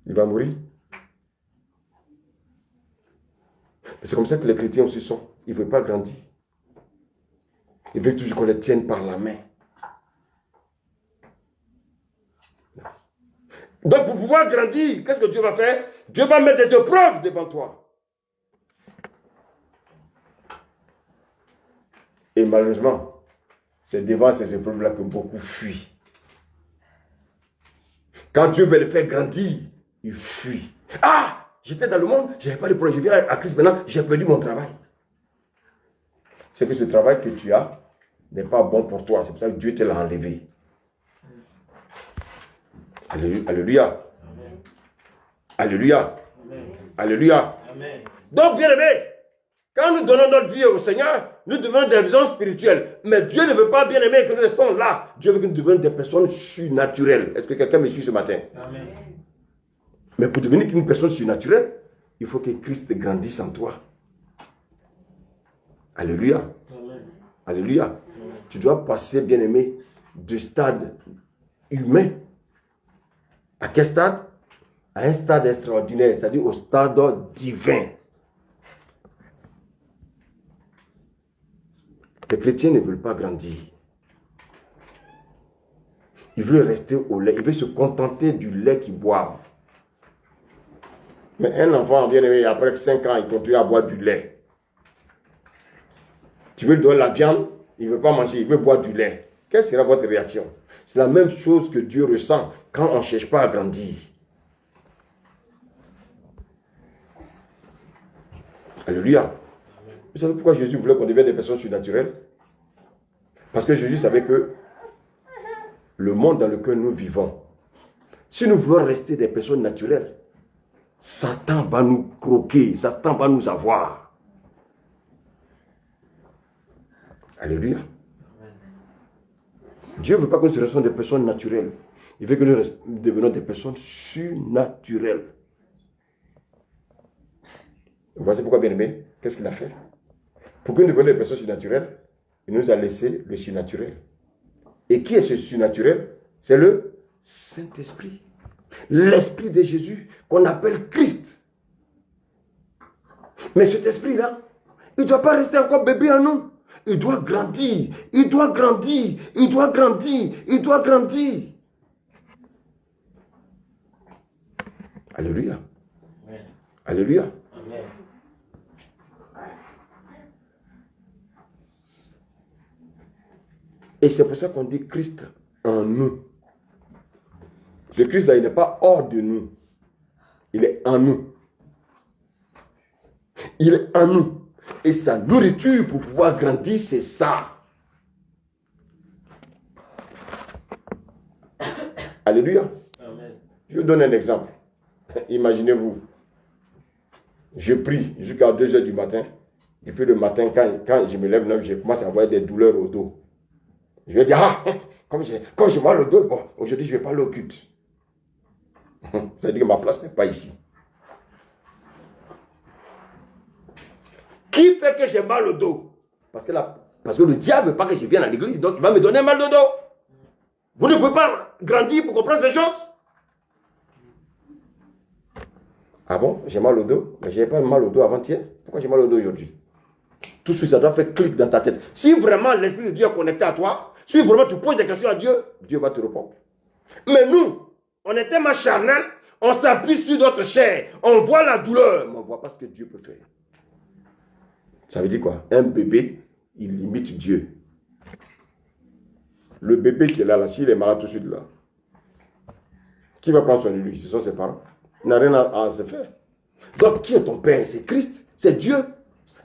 Il va mourir. C'est comme ça que les chrétiens aussi sont. Ils ne veulent pas grandir. Ils veulent toujours qu'on les tienne par la main. Donc pour pouvoir grandir, qu'est-ce que Dieu va faire? Dieu va mettre des épreuves devant toi. Et malheureusement, c'est devant ces épreuves-là que beaucoup fuient. Quand Dieu veut les faire grandir, ils fuient. Ah! J'étais dans le monde, je n'avais pas de problème. Je viens à Christ maintenant, j'ai perdu mon travail. C'est que ce travail que tu as n'est pas bon pour toi. C'est pour ça que Dieu te l'a enlevé. Alléluia. Amen. Alléluia. Amen. Alléluia. Amen. Donc, bien aimé, quand nous donnons notre vie au Seigneur, nous devenons des gens spirituels. Mais Dieu ne veut pas, bien aimé, que nous restons là. Dieu veut que nous devenions des personnes surnaturelles. Est-ce que quelqu'un me suit ce matin? Amen. Mais pour devenir une personne surnaturelle, il faut que Christ grandisse en toi. Alléluia. Amen. Alléluia. Amen. Tu dois passer, bien aimé, du stade humain. À quel stade? À un stade extraordinaire, c'est-à-dire au stade divin. Les chrétiens ne veulent pas grandir. Ils veulent rester au lait. Ils veulent se contenter du lait qu'ils boivent. Mais un enfant, bien aimé, après 5 ans, il continue à boire du lait. Tu veux lui donner la viande, il ne veut pas manger, il veut boire du lait. Quelle sera votre réaction? C'est la même chose que Dieu ressent quand on ne cherche pas à grandir. Alléluia. Vous savez pourquoi Jésus voulait qu'on devienne des personnes surnaturelles? Parce que Jésus savait que le monde dans lequel nous vivons, si nous voulons rester des personnes naturelles, Satan va nous croquer, Satan va nous avoir. Alléluia. Dieu ne veut pas que nous restions des personnes naturelles. Il veut que nous devenions des personnes surnaturelles. Vous voyez pourquoi, bien aimé, qu'est-ce qu'il a fait? Pour que nous devenions des personnes surnaturelles, il nous a laissé le surnaturel. Et qui est ce surnaturel? C'est le Saint-Esprit. L'Esprit de Jésus, qu'on appelle Christ. Mais cet esprit-là, il ne doit pas rester encore bébé en nous. Il doit grandir, il doit grandir, il doit grandir, il doit grandir. Alléluia. Amen. Alléluia. Amen. Et c'est pour ça qu'on dit Christ en nous. Le Christ, là, il n'est pas hors de nous. Il est en nous. Il est en nous. Et sa nourriture pour pouvoir grandir, c'est ça. Alléluia. Amen. Je vous donne un exemple. Imaginez-vous, je prie jusqu'à 2 h du matin. Et puis le matin, quand je me lève, je commence à avoir des douleurs au dos. Je vais dire, ah, comme j'ai mal au dos, bon, aujourd'hui je ne vais pas aller au culte. Ça veut dire que ma place n'est pas ici. Qui fait que j'ai mal au dos? Parce que le diable ne veut pas que je vienne à l'église, donc il va me donner mal au dos. Vous ne pouvez pas grandir pour comprendre ces choses? Ah bon, j'ai mal au dos? Mais je n'avais pas mal au dos avant-hier. Pourquoi j'ai mal au dos aujourd'hui? Tout de suite, ça doit faire clic dans ta tête. Si vraiment l'Esprit de Dieu est connecté à toi, si vraiment tu poses des questions à Dieu, Dieu va te répondre. Mais nous, on est tellement charnel, on s'appuie sur notre chair, on voit la douleur, mais on ne voit pas ce que Dieu peut faire. Ça veut dire quoi? Un bébé, il imite Dieu. Le bébé qui est là, s'il est malade tout de suite là, qui va prendre soin de lui? Ce sont ses parents. Il n'a rien à se faire. Donc, qui est ton père? C'est Christ, c'est Dieu.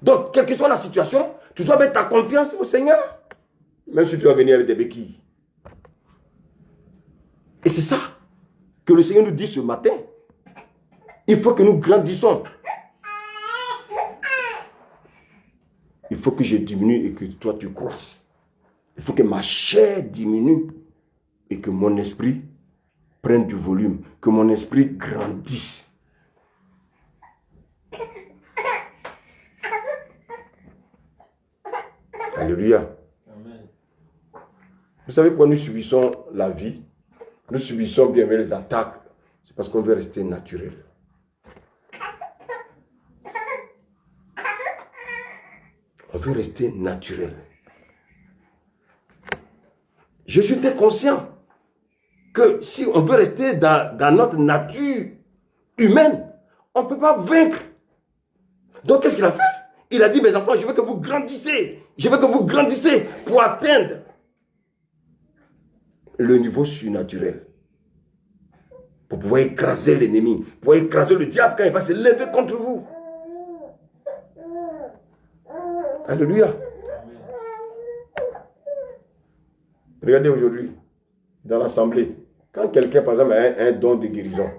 Donc, quelle que soit la situation, tu dois mettre ta confiance au Seigneur. Même si tu vas venir avec des béquilles. Et c'est ça que le Seigneur nous dit ce matin. Il faut que nous grandissons. Il faut que je diminue et que toi tu croisses. Il faut que ma chair diminue et que mon esprit prenne du volume, que mon esprit grandisse. Alléluia. Amen. Vous savez pourquoi nous subissons la vie? Nous subissons bien les attaques. C'est parce qu'on veut rester naturel. On veut rester naturel. Je suis très conscient que si on veut rester dans notre nature humaine, on ne peut pas vaincre. Donc qu'est-ce qu'il a fait? Il a dit, mes enfants, je veux que vous grandissiez. Je veux que vous grandissiez pour atteindre le niveau surnaturel. Pour pouvoir écraser l'ennemi, pour pouvoir écraser le diable quand il va se lever contre vous. Alléluia. Regardez aujourd'hui, dans l'assemblée, quand quelqu'un, par exemple, a un don de guérison,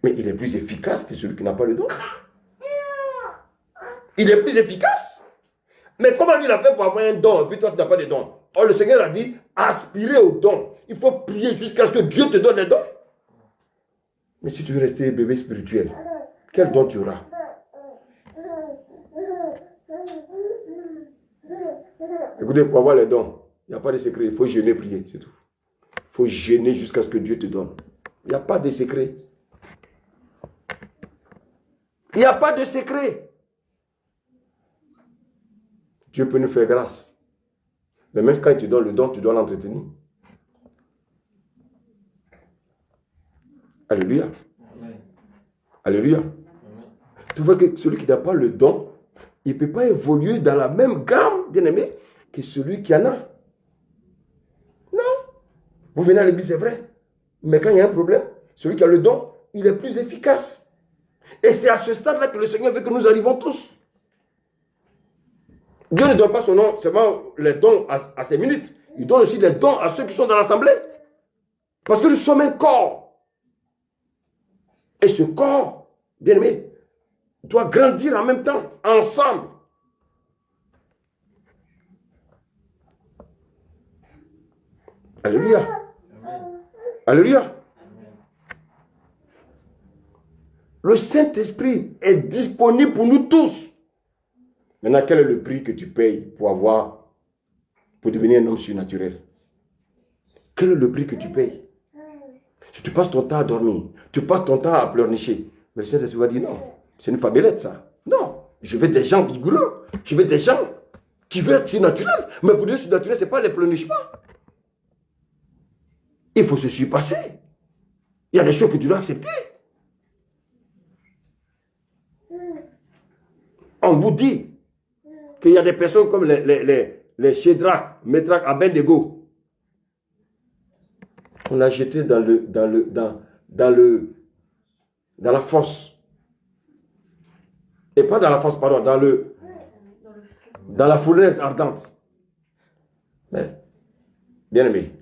mais il est plus efficace que celui qui n'a pas le don. Il est plus efficace. Mais comment il a fait pour avoir un don et puis toi tu n'as pas de don? Or le Seigneur a dit, aspirez au don. Il faut prier jusqu'à ce que Dieu te donne les dons. Mais si tu veux rester bébé spirituel, quel don tu auras? Écoutez, pour avoir les dons, il n'y a pas de secret. Il faut jeûner, prier, c'est tout. Il faut jeûner jusqu'à ce que Dieu te donne. Il n'y a pas de secret. Il n'y a pas de secret. Dieu peut nous faire grâce. Mais même quand il te donne le don, tu dois l'entretenir. Alléluia. Amen. Alléluia. Amen. Tu vois que celui qui n'a pas le don, il ne peut pas évoluer dans la même gamme, bien aimé, que celui qui en a. Non. Vous venez à l'église, c'est vrai. Mais quand il y a un problème, celui qui a le don, il est plus efficace. Et c'est à ce stade-là que le Seigneur veut que nous arrivons tous. Dieu ne donne pas son nom, seulement les dons à ses ministres. Il donne aussi les dons à ceux qui sont dans l'assemblée. Parce que nous sommes un corps. Et ce corps, bien aimé, doit grandir en même temps, ensemble. Alléluia. Amen. Alléluia. Amen. Le Saint-Esprit est disponible pour nous tous. Maintenant, quel est le prix que tu payes pour devenir un homme surnaturel? Quel est le prix que tu payes? Si tu passes ton temps à dormir, tu passes ton temps à pleurnicher, mais le Saint-Esprit va dire non, c'est une fabulette ça. Non, je veux des gens vigoureux, je veux des gens qui veulent être surnaturels. Mais pour dire surnaturel, ce n'est pas les pleurnichements. Il faut se surpasser. Il y a des choses que tu dois accepter. On vous dit qu'il y a des personnes comme les Shadrach, Meshach, Abednego. On l'a jeté dans la fosse. Et pas dans la fosse, pardon, dans la fournaise ardente. Mais, bien aimé,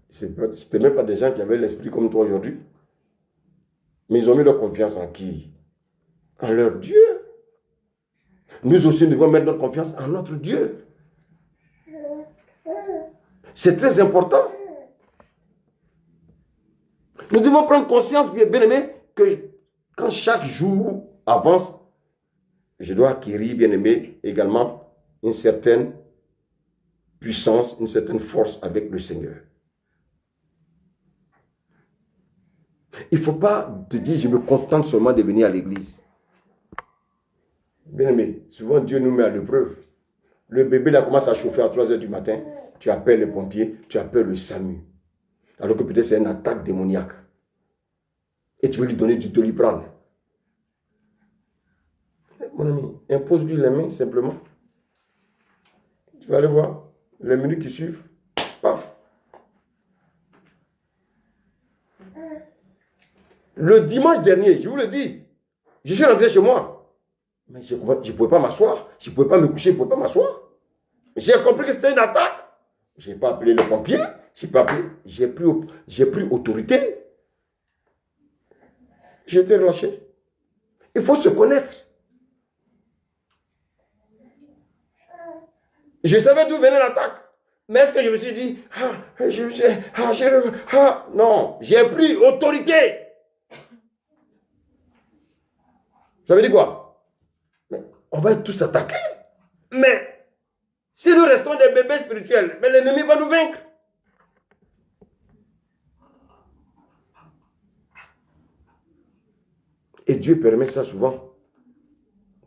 ce n'était même pas des gens qui avaient l'esprit comme toi aujourd'hui. Mais ils ont mis leur confiance en qui? En leur Dieu. Nous aussi, nous devons mettre notre confiance en notre Dieu. C'est très important. Nous devons prendre conscience, bien aimé, que quand chaque jour avance, je dois acquérir, bien aimé, également une certaine puissance, une certaine force avec le Seigneur. Il ne faut pas te dire, je me contente seulement de venir à l'église. Bien aimé, souvent Dieu nous met à l'épreuve. Le bébé là commence à chauffer à 3 heures du matin, tu appelles les pompiers, tu appelles le SAMU. Alors que peut-être c'est une attaque démoniaque. Et tu veux lui donner du Doliprane. Mon ami, impose-lui les mains simplement. Tu vas aller voir, les minutes qui suivent, paf. Le dimanche dernier, je vous le dis, je suis rentré chez moi. Mais je ne pouvais pas m'asseoir. Je ne pouvais pas me coucher, je ne pouvais pas m'asseoir. J'ai compris que c'était une attaque. Je n'ai pas appelé le pompier. J'ai pris autorité. J'ai été relâché. Il faut se connaître. Je savais d'où venait l'attaque. Mais est-ce que je me suis dit, non, j'ai pris autorité. Ça veut dire quoi? Mais on va tous attaquer. Mais si nous restons des bébés spirituels, mais l'ennemi va nous vaincre. Et Dieu permet ça souvent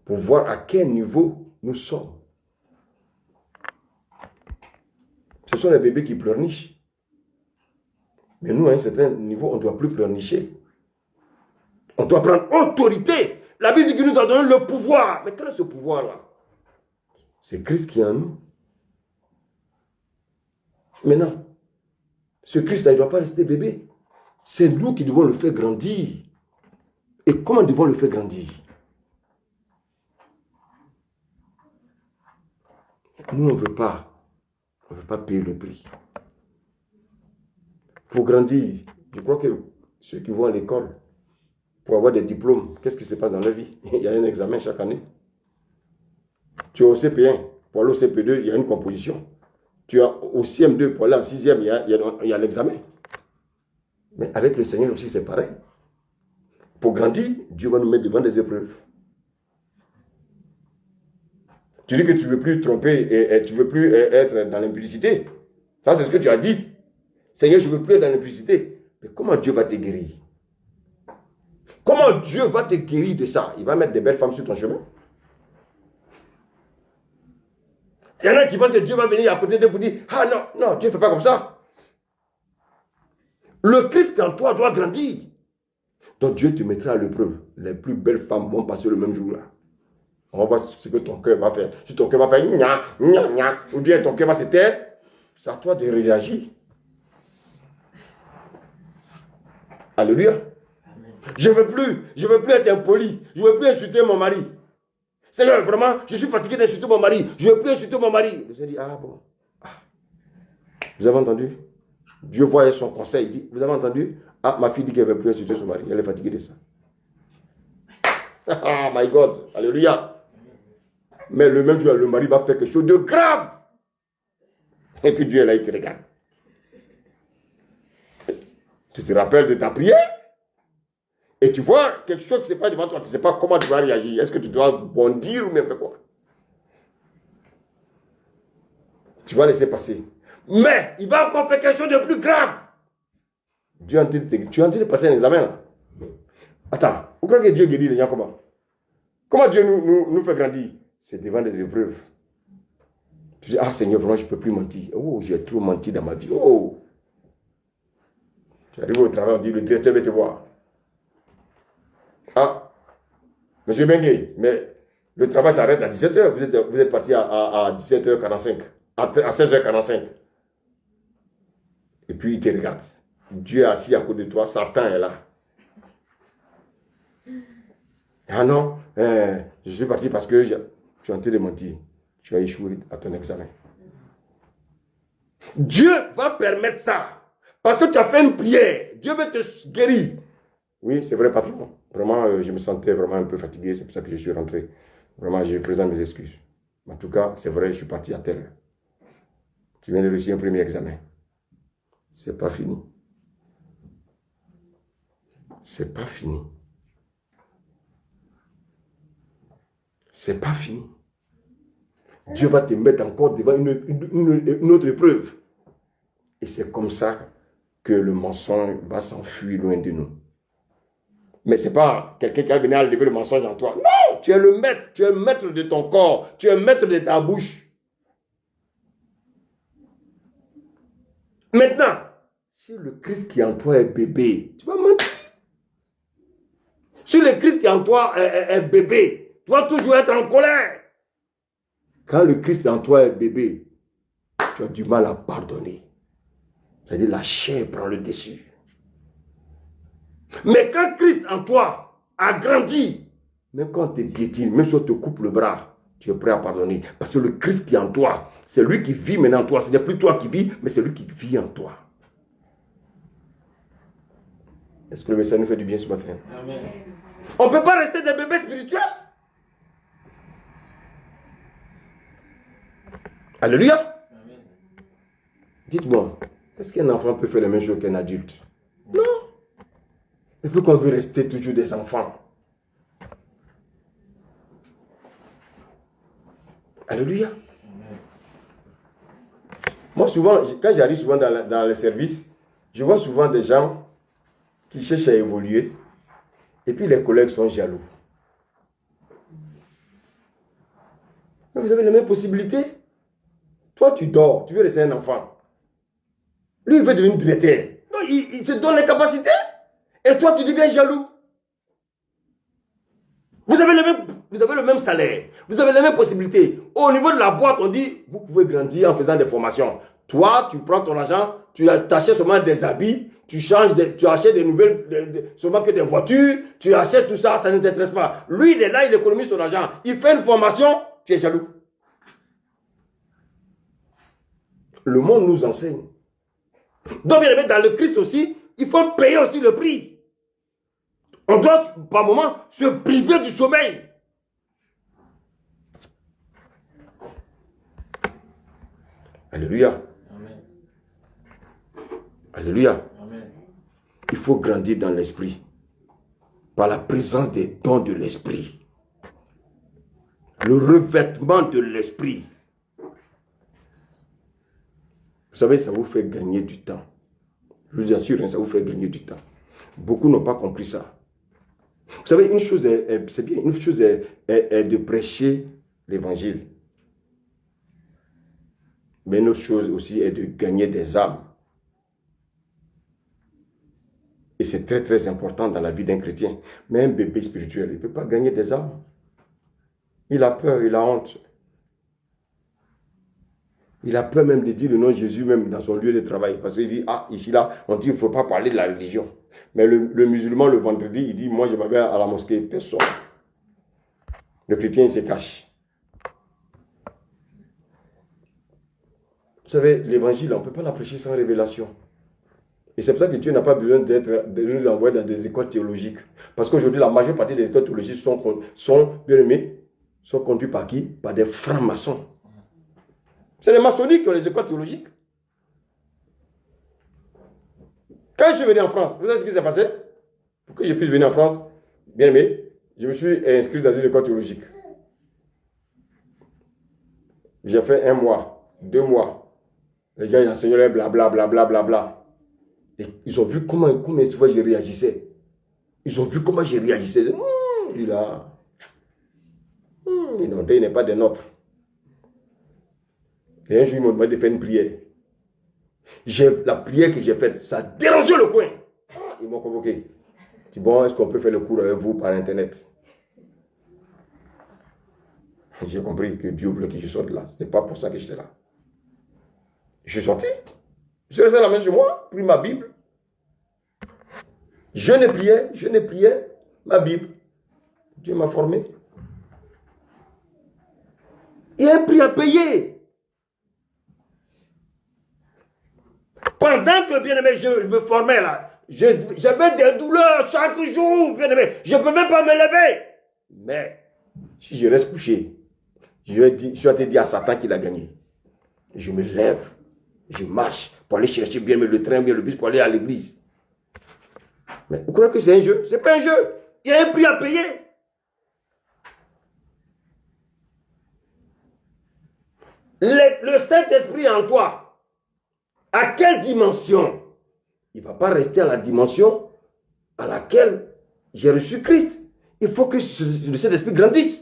pour voir à quel niveau nous sommes. Ce sont les bébés qui pleurnichent. Mais nous, à un certain niveau, on ne doit plus pleurnicher. On doit prendre autorité. La Bible dit qu'il nous a donné le pouvoir. Mais quel est ce pouvoir-là? C'est Christ qui est en nous. Maintenant, ce Christ-là, il ne doit pas rester bébé. C'est nous qui devons le faire grandir. Et comment devons le faire grandir? Nous, on ne veut pas payer le prix. Pour grandir, je crois que ceux qui vont à l'école, pour avoir des diplômes, qu'est-ce qui se passe dans leur vie? Il y a un examen chaque année. Tu es au CP1, pour aller au CP2, il y a une composition. Tu es au CM2, pour aller en 6e, il y a l'examen. Mais avec le Seigneur aussi, c'est pareil. Pour grandir, Dieu va nous mettre devant des épreuves. Tu dis que tu ne veux plus tromper et tu ne veux plus être dans l'impudicité. Ça, c'est ce que tu as dit. Seigneur, je ne veux plus être dans l'impudicité. Mais comment Dieu va te guérir? Comment Dieu va te guérir de ça? Il va mettre des belles femmes sur ton chemin. Il y en a qui pensent que Dieu va venir à côté de vous dire, ah non, non, Dieu ne fait pas comme ça. Le Christ en toi doit grandir. Donc Dieu te mettra à l'épreuve. Les plus belles femmes vont passer le même jour là. On va voir ce que ton cœur va faire. Si ton cœur va faire gna, gna, gna, ou bien ton cœur va se taire, c'est à toi de réagir. Alléluia. Je ne veux plus être impoli. Je ne veux plus insulter mon mari. Seigneur, vraiment, je suis fatigué d'insulter mon mari. Je ne veux plus insulter mon mari. Je dit, ah bon. Ah. Vous avez entendu? Dieu voit son conseil. Il dit, vous avez entendu? Ah, ma fille dit qu'elle ne veut plus insulter son mari. Elle est fatiguée de ça. Ah, my God. Alléluia. Mais le même jour, le mari va faire quelque chose de grave. Et puis Dieu est là, il te regarde. Tu te rappelles de ta prière? Et tu vois quelque chose qui se passe devant toi. Tu ne sais pas comment tu vas réagir. Est-ce que tu dois bondir ou même faire quoi? Tu vas laisser passer. Mais il va encore faire quelque chose de plus grave. Tu es en train de passer un examen là. Attends, vous croyez que Dieu guérit les gens comment? Comment Dieu nous fait grandir? C'est devant des épreuves. Tu dis, ah Seigneur, vraiment, je ne peux plus mentir. Oh, j'ai trop menti dans ma vie. Oh. Tu arrives au travail, on dit, le directeur va te voir. Ah, monsieur Bengue, mais le travail s'arrête à 17h. Vous êtes parti à 17h45, à 16h45. Et puis il te regarde. Dieu est assis à côté de toi, Satan est là. Ah non, je suis parti parce que tu es en train de mentir. Tu as échoué à ton examen. Dieu va permettre ça. Parce que tu as fait une prière. Dieu veut te guérir. Oui, c'est vrai, patron. Vraiment, je me sentais vraiment un peu fatigué. C'est pour ça que je suis rentré. Vraiment, je présente mes excuses. En tout cas, c'est vrai, je suis parti à telle heure. Tu viens de réussir un premier examen. C'est pas fini. C'est pas fini. C'est pas fini. Dieu va te mettre encore devant une autre épreuve. Et c'est comme ça que le mensonge va s'enfuir loin de nous. Mais ce n'est pas quelqu'un qui va venir enlever le mensonge en toi. Non, tu es le maître de ton corps, tu es le maître de ta bouche. Maintenant, si le Christ qui est en toi est bébé, tu vas mentir. Si le Christ qui est en toi est bébé, tu vas toujours être en colère. Quand le Christ en toi est bébé, tu as du mal à pardonner. C'est-à-dire la chair prend le dessus. Mais quand Christ en toi a grandi, même quand on te piétine, même si on te coupe le bras, tu es prêt à pardonner. Parce que le Christ qui est en toi, c'est lui qui vit maintenant en toi. Ce n'est plus toi qui vis, mais c'est lui qui vit en toi. Est-ce que le message nous fait du bien ce matin? Amen. On ne peut pas rester des bébés spirituels. Alléluia. Amen. Dites-moi, est-ce qu'un enfant peut faire la même chose qu'un adulte? Non. Et pourquoi on veut rester toujours des enfants? Alléluia. Moi, souvent, quand j'arrive souvent dans les services, je vois souvent des gens qui cherchent à évoluer et puis les collègues sont jaloux. Mais vous avez les mêmes possibilités. Toi, tu dors, tu veux rester un enfant. Lui, il veut devenir directeur. Non, il te donne les capacités. Et toi, tu deviens jaloux. Vous avez le même salaire. Vous avez les mêmes possibilités. Au niveau de la boîte, on dit, vous pouvez grandir en faisant des formations. Toi, tu prends ton argent, tu achètes seulement des habits, tu achètes des nouvelles, seulement que des voitures, tu achètes tout ça, ça ne t'intéresse pas. Lui, il est là, il économise son argent. Il fait une formation, tu es jaloux. Le monde nous enseigne. Donc, bien aimé, dans le Christ aussi, il faut payer aussi le prix. On doit, par moment, se priver du sommeil. Alléluia. Amen. Alléluia. Amen. Il faut grandir dans l'esprit. Par la présence des dons de l'esprit. Le revêtement de l'esprit. Vous savez, ça vous fait gagner du temps. Je vous assure, ça vous fait gagner du temps. Beaucoup n'ont pas compris ça. Vous savez, une chose c'est bien, une chose est de prêcher l'évangile. Mais une autre chose aussi est de gagner des âmes. Et c'est très très important dans la vie d'un chrétien. Mais un bébé spirituel, il ne peut pas gagner des âmes. Il a peur, il a honte. Il a peur même de dire le nom de Jésus même dans son lieu de travail. Parce qu'il dit, ah, ici là, on dit il ne faut pas parler de la religion. Mais le musulman, le vendredi, il dit, moi je m'avais à la mosquée, personne. Le chrétien, il se cache. Vous savez, l'évangile, on ne peut pas la prêcher sans révélation. Et c'est pour ça que Dieu n'a pas besoin de nous envoyer dans des écoles théologiques. Parce qu'aujourd'hui, la majeure partie des écoles théologiques sont bien aimées, sont conduites par qui? Par des francs-maçons. C'est les maçonniques qui ont les écoles théologiques. Quand je suis venu en France, vous savez ce qui s'est passé? Pour que je puisse venir en France, bien aimé, je me suis inscrit dans une école théologique. J'ai fait 1 mois, 2 mois. Les gars, ils enseignaient blablabla, blablabla. Et ils ont vu combien de fois je réagissais. Ils ont vu comment je réagissais. Il n'est pas des nôtres. Et un jour, ils m'ont demandé de faire une prière. La prière que j'ai faite, ça a dérangé le coin. Ils m'ont convoqué. Je dis, bon, est-ce qu'on peut faire le cours avec vous par Internet? J'ai compris que Dieu voulait que je sorte là. Ce n'était pas pour ça que j'étais là. Je suis sorti. Je suis resté à la main chez moi, pris ma Bible. Je ne priais, ma Bible. Dieu m'a formé. Il y a un prix à payer. Pendant que, bien aimé, je me formais là, j'avais des douleurs chaque jour, bien aimé. Je ne peux même pas me lever. Mais, si je reste couché, je vais te dire à Satan qu'il a gagné. Je me lève, je marche pour aller chercher bien le train, bien le bus pour aller à l'église. Mais vous croyez que c'est un jeu? Ce n'est pas un jeu. Il y a un prix à payer. Le Saint-Esprit en toi, à quelle dimension? Il ne va pas rester à la dimension à laquelle j'ai reçu Christ. Il faut que le Saint-Esprit grandisse.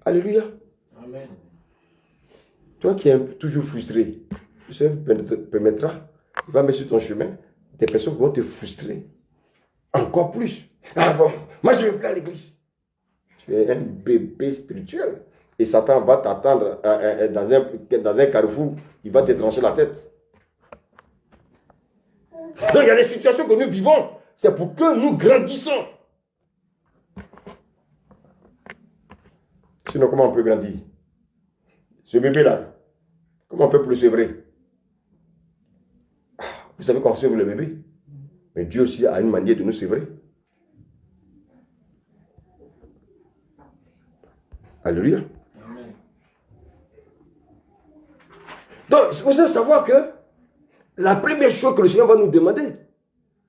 Alléluia. Amen. Toi qui es toujours frustré, le Seigneur permettra, il va mettre sur ton chemin des personnes qui vont te frustrer. Encore plus. Ah bon, moi je ne vais plus à l'église. Tu es un bébé spirituel. Et Satan va t'attendre dans un carrefour. Il va te trancher la tête. Donc il y a des situations que nous vivons. C'est pour que nous grandissons. Sinon, comment on peut grandir? Ce bébé-là, comment on fait pour le sevrer? Vous savez comment on sevre le bébé? Mais Dieu aussi a une manière de nous sevrer. Alléluia. Amen. Donc, vous devez savoir que la première chose que le Seigneur va nous demander,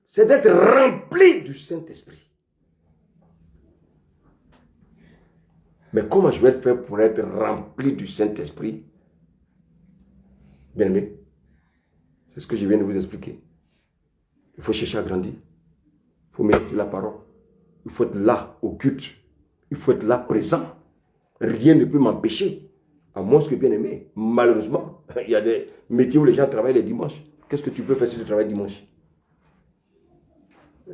c'est d'être rempli du Saint-Esprit. Mais comment je vais faire pour être rempli du Saint-Esprit? Bien aimé, c'est ce que je viens de vous expliquer. Il faut chercher à grandir. Il faut méditer la parole. Il faut être là au culte. Il faut être là présent. Rien ne peut m'empêcher. À moins que, bien aimé, malheureusement, il y a des métiers où les gens travaillent les dimanches. Qu'est-ce que tu peux faire si tu travailles dimanche?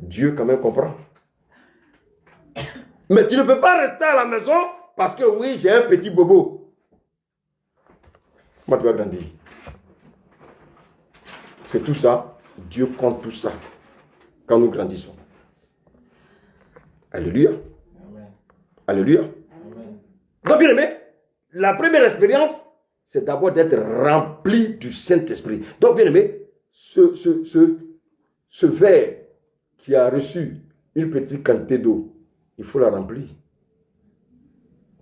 Dieu quand même comprend. Mais tu ne peux pas rester à la maison parce que oui, j'ai un petit bobo. Comment tu vas grandir? Parce que tout ça, Dieu compte tout ça quand nous grandissons. Alléluia. Amen. Alléluia. Amen. Donc bien aimé, la première expérience, c'est d'abord d'être rempli du Saint-Esprit. Donc bien aimé, ce verre qui a reçu une petite quantité d'eau, il faut la remplir.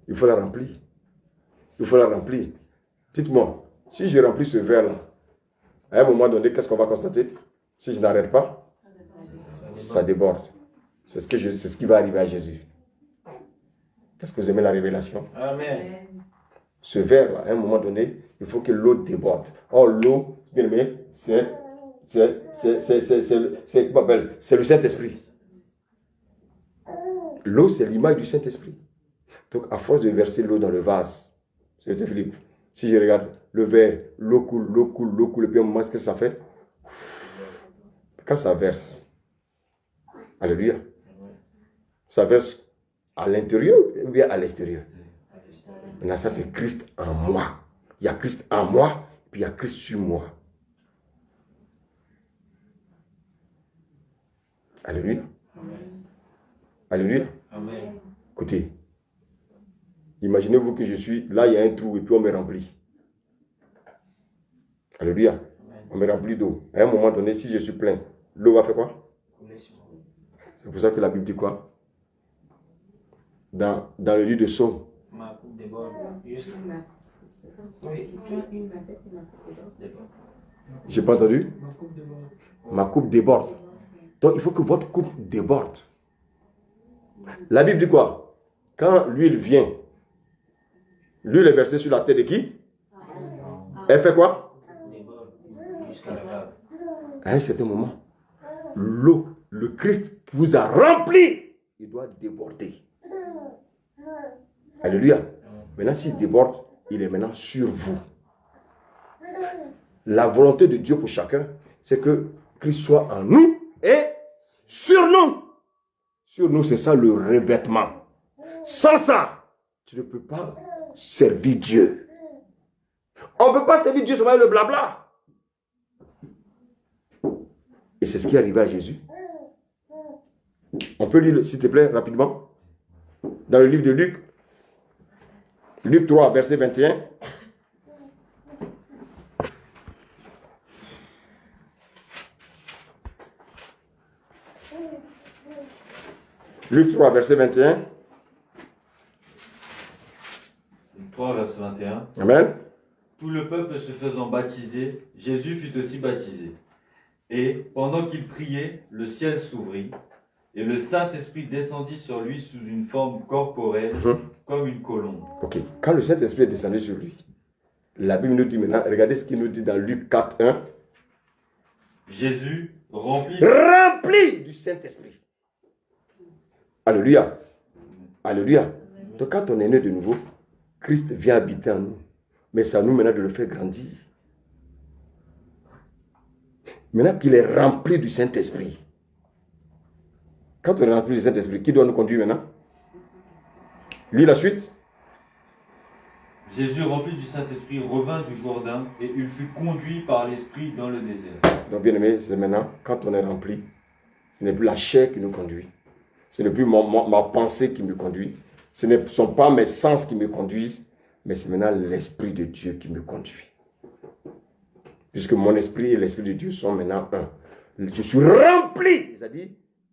Il faut la remplir. Il faut la remplir. Dites-moi, si je remplis ce verre-là, à un moment donné, qu'est-ce qu'on va constater? Si je n'arrête pas, ça déborde. C'est ce qui va arriver à Jésus. Qu'est-ce que vous aimez la révélation? Amen. Ce verre-là, à un moment donné, il faut que l'eau déborde. Or, l'eau, bien aimé, c'est le Saint-Esprit. L'eau, c'est l'image du Saint-Esprit. Donc, à force de verser l'eau dans le vase, c'est Philippe, si je regarde le verre, l'eau coule, et puis à un moment, ce que ça fait? Quand ça verse, alléluia, ça verse à l'intérieur ou bien à l'extérieur? Maintenant, ça c'est Christ en moi. Il y a Christ en moi, puis il y a Christ sur moi. Alléluia. Amen. Alléluia. Amen. Écoutez, imaginez-vous que je suis, là il y a un trou et puis on me remplit. Alléluia. Amen. On me remplit d'eau. À un moment donné, si je suis plein, l'eau va faire quoi? C'est pour ça que la Bible dit quoi? Dans le livre de Psaume. Ma coupe déborde. J'ai pas entendu? Ma coupe déborde. Donc il faut que votre coupe déborde. La Bible dit quoi? Quand l'huile vient, l'huile est versée sur la tête de qui? Elle fait quoi? À un certain moment, l'eau, le Christ qui vous a rempli, il doit déborder. Alléluia. Maintenant, s'il déborde, il est maintenant sur vous. La volonté de Dieu pour chacun, c'est que Christ soit en nous et sur nous. Sur nous, c'est ça le revêtement. Sans ça, tu ne peux pas servir Dieu. On ne peut pas servir Dieu sur le blabla. Et c'est ce qui est arrivé à Jésus. On peut lire, s'il te plaît, rapidement. Dans le livre de Luc. Luc 3, verset 21. Luc 3, verset 21. Luc 3, verset 21. Amen. Tout le peuple se faisant baptiser, Jésus fut aussi baptisé. Et pendant qu'il priait, le ciel s'ouvrit, et le Saint-Esprit descendit sur lui sous une forme corporelle, comme une colombe. Ok. Quand le Saint-Esprit est descendu sur lui, la Bible nous dit maintenant, regardez ce qu'il nous dit dans Luc 4, 1. Jésus rempli du Saint-Esprit. Alléluia. Alléluia. Donc quand on est né de nouveau, Christ vient habiter en nous. Mais c'est à nous maintenant de le faire grandir. Maintenant qu'il est rempli du Saint-Esprit. Quand on est rempli du Saint-Esprit, qui doit nous conduire maintenant? Lis la suite. Jésus, rempli du Saint-Esprit, revint du Jourdain et il fut conduit par l'Esprit dans le désert. Donc bien aimé, c'est maintenant, quand on est rempli, ce n'est plus la chair qui nous conduit. Ce n'est plus ma pensée qui me conduit. Ce ne sont pas mes sens qui me conduisent, mais c'est maintenant l'Esprit de Dieu qui me conduit. Puisque mon esprit et l'Esprit de Dieu sont maintenant un. Je suis rempli. C'est-à-dire,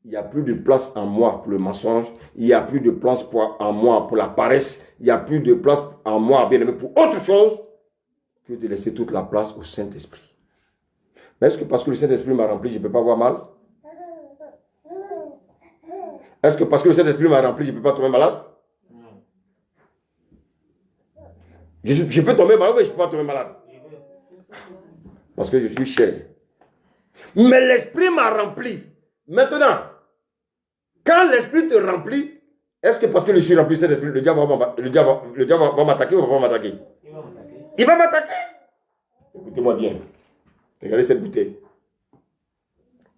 il n'y a plus de place en moi pour le mensonge. Il n'y a plus de place en moi pour la paresse. Il n'y a plus de place en moi, bien aimé, pour autre chose que de laisser toute la place au Saint-Esprit. Mais est-ce que parce que le Saint-Esprit m'a rempli, je ne peux pas avoir mal? Est-ce que parce que le Saint-Esprit m'a rempli, je ne peux pas tomber malade? Je peux tomber malade, mais je ne peux pas tomber malade. Parce que je suis cher. Mais l'Esprit m'a rempli. Maintenant, quand l'Esprit te remplit, est-ce que parce que je suis rempli de cet Esprit, le diable va m'attaquer ou ne va pas m'attaquer? Il va m'attaquer. Écoutez-moi bien. Regardez cette bouteille.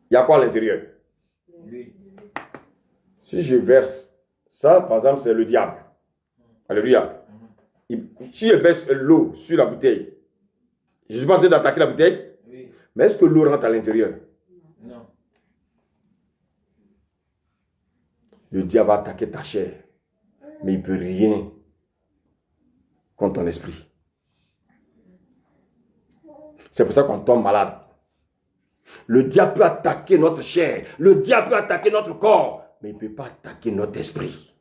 Il y a quoi à l'intérieur? Si je verse ça, par exemple, c'est le diable. Alléluia. Si je verse l'eau sur la bouteille, je suis pas en train d'attaquer la bouteille? Oui. Mais est-ce que l'eau rentre à l'intérieur? Non. Le diable va attaquer ta chair, mais il ne peut rien contre ton esprit. C'est pour ça qu'on tombe malade. Le diable peut attaquer notre chair, le diable peut attaquer notre corps, mais il ne peut pas attaquer notre esprit.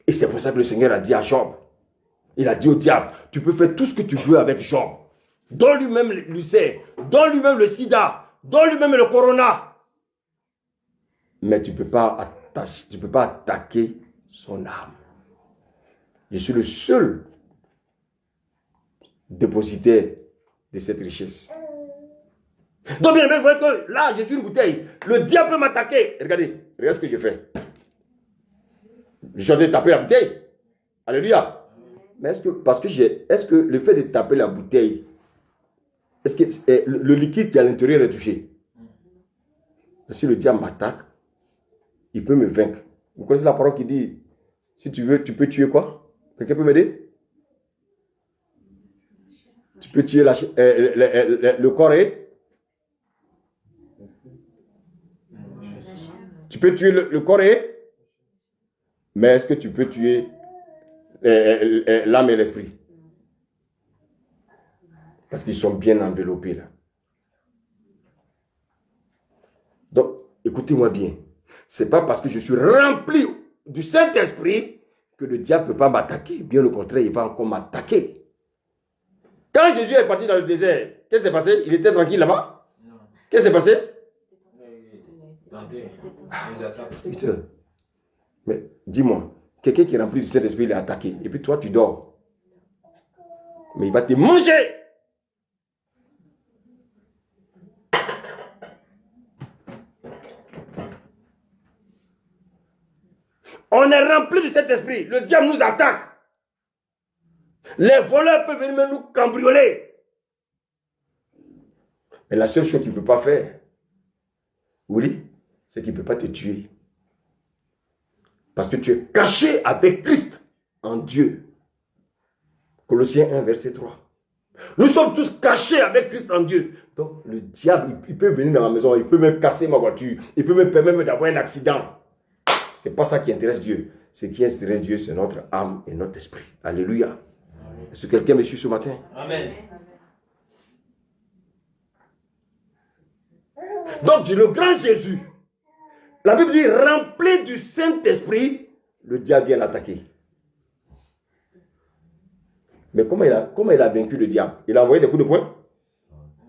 Et c'est pour ça que le Seigneur a dit à Job, il a dit au diable, tu peux faire tout ce que tu veux avec Job. Donne lui-même l'ulcère, donne lui-même le sida, donne lui-même le corona. Mais tu ne peux pas attaquer son âme. Je suis le seul dépositaire de cette richesse. Donc bien aimé, vous voyez que là, je suis une bouteille. Le diable peut m'attaquer. Regardez ce que j'ai fait. Je suis en train de taper la bouteille. Alléluia. Mais est-ce que le fait de taper la bouteille, est-ce que le liquide qui est à l'intérieur est touché? Si le diable m'attaque, il peut me vaincre. Vous connaissez la parole qui dit, si tu veux, tu peux tuer quoi? Quelqu'un peut m'aider? Tu peux tuer le corps et? Tu peux tuer le corps et? Mais est-ce que tu peux tuer l'âme et l'esprit? Parce qu'ils sont bien enveloppés là. Donc, écoutez-moi bien. Ce n'est pas parce que je suis rempli du Saint-Esprit que le diable ne peut pas m'attaquer. Bien au contraire, il va encore m'attaquer. Quand Jésus est parti dans le désert, qu'est-ce qui s'est passé? Il était tranquille là-bas? Qu'est-ce qui s'est passé? Mais dis-moi, quelqu'un qui est rempli du Saint-Esprit, il est attaqué. Et puis toi, tu dors. Mais il va te manger. On est rempli du Saint-Esprit. Le diable nous attaque. Les voleurs peuvent venir nous cambrioler. Mais la seule chose qu'il ne peut pas faire, oui, c'est qu'il ne peut pas te tuer. Parce que tu es caché avec Christ en Dieu. Colossiens 1, verset 3. Nous sommes tous cachés avec Christ en Dieu. Donc le diable, il peut venir dans ma maison, il peut même casser ma voiture, il peut me permettre d'avoir un accident. Ce n'est pas ça qui intéresse Dieu. Ce qui intéresse Dieu, c'est notre âme et notre esprit. Alléluia. Est-ce que quelqu'un me suit ce matin? Amen. Donc, le grand Jésus, la Bible dit, rempli du Saint-Esprit, le diable vient l'attaquer. Mais comment il a vaincu le diable? Il a envoyé des coups de poing?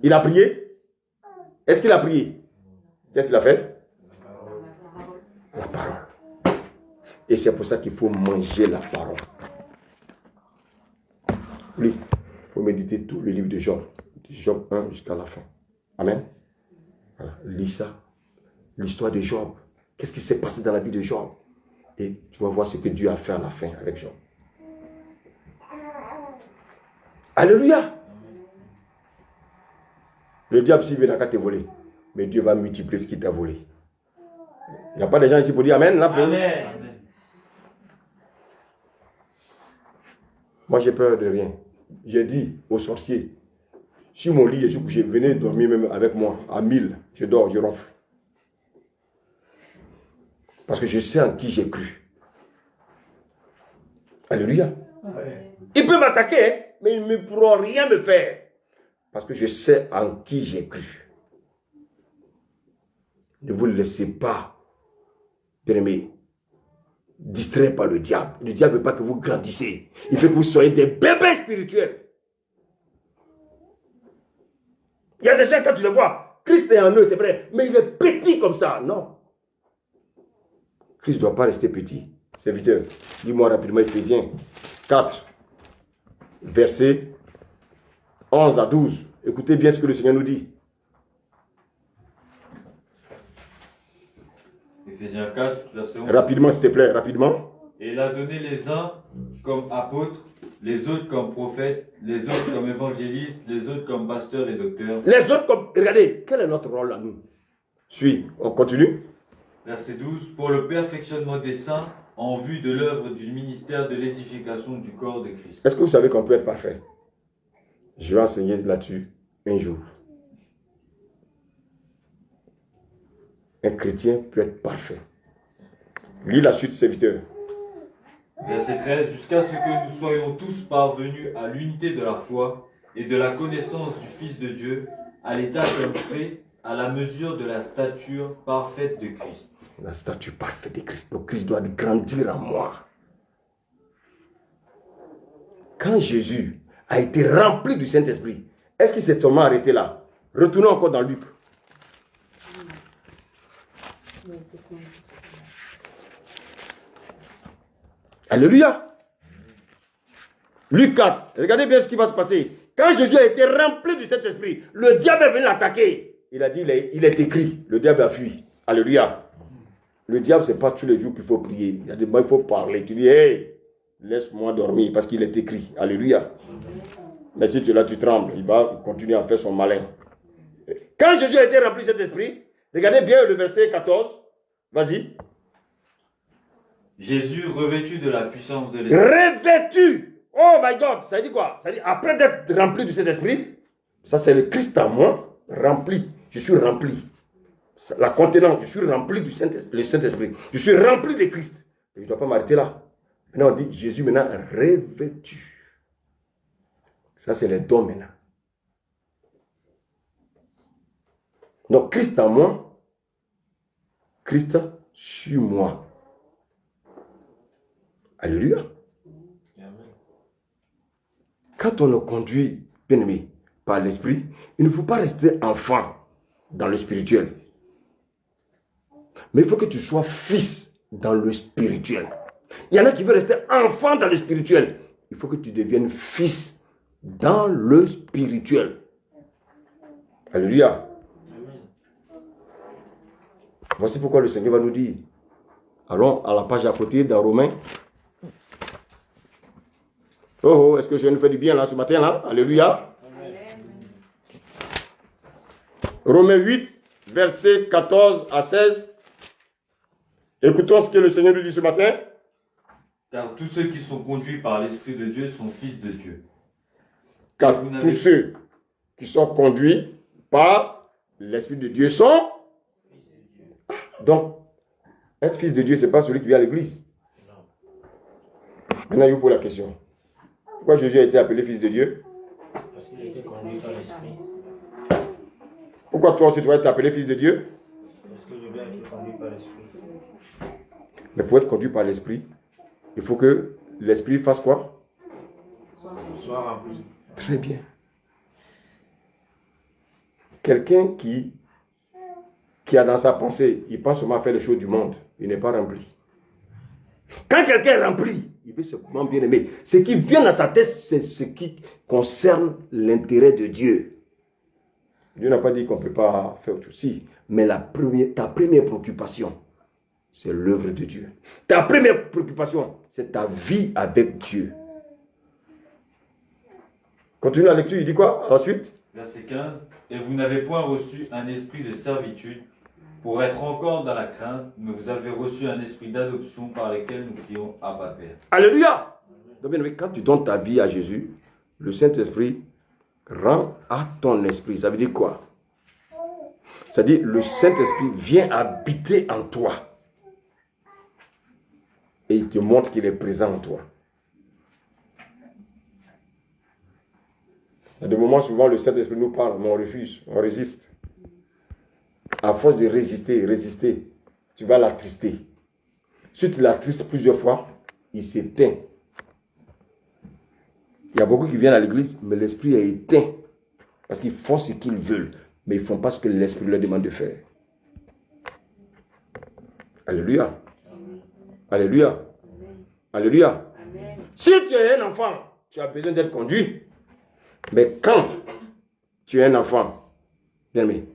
Il a prié? Est-ce qu'il a prié? Qu'est-ce qu'il a fait? La parole. Et c'est pour ça qu'il faut manger la parole. Oui, il faut méditer tout le livre de Job 1 jusqu'à la fin. Amen. Voilà, lis ça. L'histoire de Job. Qu'est-ce qui s'est passé dans la vie de Job? Et tu vas voir ce que Dieu a fait à la fin avec Job. Alléluia. Le diable, s'il veut, n'a qu'à te voler. Mais Dieu va multiplier ce qu'il t'a volé. Il n'y a pas de gens ici pour dire Amen. Là, pour... Amen. Moi, j'ai peur de rien. J'ai dit aux sorciers, sur mon lit, je suis couché, venez dormir même avec moi, à 1000, je dors, je ronfle. Parce que je sais en qui j'ai cru. Alléluia. Ouais. Il peut m'attaquer, hein, mais il ne pourra rien me faire. Parce que je sais en qui j'ai cru. Ne vous laissez pas, bien-aimés, distrait par le diable. Le diable ne veut pas que vous grandissiez. Il veut que vous soyez des bébés spirituels. Il y a des gens, quand tu les vois, Christ est en eux, c'est vrai, mais il est petit comme ça. Non. Christ ne doit pas rester petit. Serviteur, dis-moi rapidement Ephésiens 4, versets 11 à 12. Écoutez bien ce que le Seigneur nous dit. Ephésiens 4, verset 11. Rapidement, s'il te plaît, rapidement. Et il a donné les uns comme apôtres, les autres comme prophètes, les autres comme évangélistes, les autres comme pasteurs et docteurs. Les autres comme... Regardez, quel est notre rôle à nous? On continue. Verset 12. Pour le perfectionnement des saints, en vue de l'œuvre du ministère de l'édification du corps de Christ. Est-ce que vous savez qu'on peut être parfait? Je vais enseigner là-dessus un jour. Un chrétien peut être parfait. Lis la suite, serviteur. Verset 13. Jusqu'à ce que nous soyons tous parvenus à l'unité de la foi et de la connaissance du Fils de Dieu, à l'état comme fait, à la mesure de la stature parfaite de Christ. La stature parfaite de Christ. Donc Christ doit grandir en moi. Quand Jésus a été rempli du Saint-Esprit, est-ce qu'il s'est seulement arrêté là? Retournons encore dans Luc. Alléluia. Luc 4. Regardez bien ce qui va se passer. Quand Jésus a été rempli du Saint-Esprit, le diable est venu l'attaquer. Il a dit, il est écrit, le diable a fui. Alléluia. Le diable, ce n'est pas tous les jours qu'il faut prier. Il y a des moments, il faut parler. Tu dis, hey, laisse-moi dormir parce qu'il est écrit. Alléluia. Mais si tu es là, tu trembles. Il va continuer à faire son malin. Quand Jésus a été rempli de cet esprit, regardez bien le verset 14. Vas-y. Jésus, revêtu de la puissance de l'Esprit. Revêtu. Oh my God. Ça dit quoi? Ça dit, après d'être rempli de cet esprit, ça c'est le Christ en moi, rempli. Je suis rempli. La contenance, je suis rempli du Saint-Esprit. Je suis rempli de Christ. Et je ne dois pas m'arrêter là. Maintenant, on dit Jésus maintenant revêtu. Ça, c'est les dons maintenant. Donc, Christ en moi, Christ sur moi. Alléluia. Quand on nous conduit, bien aimé, par l'Esprit, il ne faut pas rester enfant dans le spirituel. Mais il faut que tu sois fils dans le spirituel. Il y en a qui veulent rester enfant dans le spirituel. Il faut que tu deviennes fils dans le spirituel. Alléluia. Voici pourquoi le Seigneur va nous dire. Allons à la page à côté dans Romains. Oh, est-ce que je viens de faire du bien là ce matin là? Alléluia. Romains 8, versets 14 à 16. Écoutons ce que le Seigneur nous dit ce matin. Car tous ceux qui sont conduits par l'Esprit de Dieu sont fils de Dieu. Car tous ceux qui sont conduits par l'Esprit de Dieu sont... Donc, être fils de Dieu, ce n'est pas celui qui vient à l'église. Maintenant, je vous pose la question. Pourquoi Jésus a été appelé fils de Dieu? Parce qu'il a été conduit par l'Esprit. Pourquoi toi aussi tu vas être appelé fils de Dieu? Parce que je vais être conduit par l'Esprit. Mais pour être conduit par l'Esprit, il faut que l'Esprit fasse quoi? Soit rempli. Très bien. Quelqu'un qui a dans sa pensée, il pense seulement à faire les choses du monde, il n'est pas rempli. Quand quelqu'un est rempli, il veut simplement bien aimer. Ce qui vient dans sa tête, c'est ce qui concerne l'intérêt de Dieu. Dieu n'a pas dit qu'on ne peut pas faire autre chose. Si, mais ta première préoccupation, c'est l'œuvre de Dieu. Ta première préoccupation, c'est ta vie avec Dieu. Continue la lecture, il dit quoi ensuite? Verset 15. Et vous n'avez point reçu un esprit de servitude pour être encore dans la crainte, mais vous avez reçu un esprit d'adoption par lequel nous crions Abba Père. Alléluia. Donc, bien, quand tu donnes ta vie à Jésus, le Saint-Esprit rend à ton esprit. Ça veut dire quoi? Ça veut dire le Saint-Esprit vient habiter en toi. Et il te montre qu'il est présent en toi. À des moments, souvent, le Saint-Esprit nous parle, mais on refuse, on résiste. À force de résister, tu vas l'attrister. Si tu l'attristes plusieurs fois, il s'éteint. Il y a beaucoup qui viennent à l'église, mais l'esprit est éteint. Parce qu'ils font ce qu'ils veulent, mais ils ne font pas ce que l'Esprit leur demande de faire. Alléluia. Alléluia. Alléluia. Si tu es un enfant, tu as besoin d'être conduit. Mais quand tu es un enfant, bien aimé,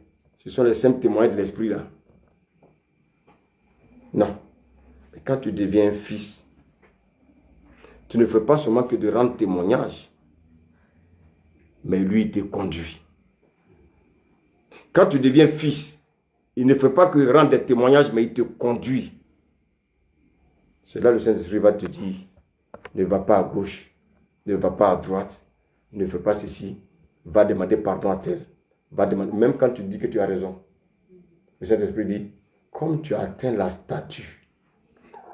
ce sont les simples témoins de l'Esprit là. Non. Mais quand tu deviens un fils, tu ne fais pas seulement que de rendre témoignage, mais lui, il te conduit. Quand tu deviens fils, il ne fait pas que rendre des témoignages, mais il te conduit. C'est là que le Saint-Esprit va te dire, ne va pas à gauche, ne va pas à droite, ne fais pas ceci, va demander pardon à tel. Va demander, même quand tu dis que tu as raison. Le Saint-Esprit dit, comme tu as atteint la stature,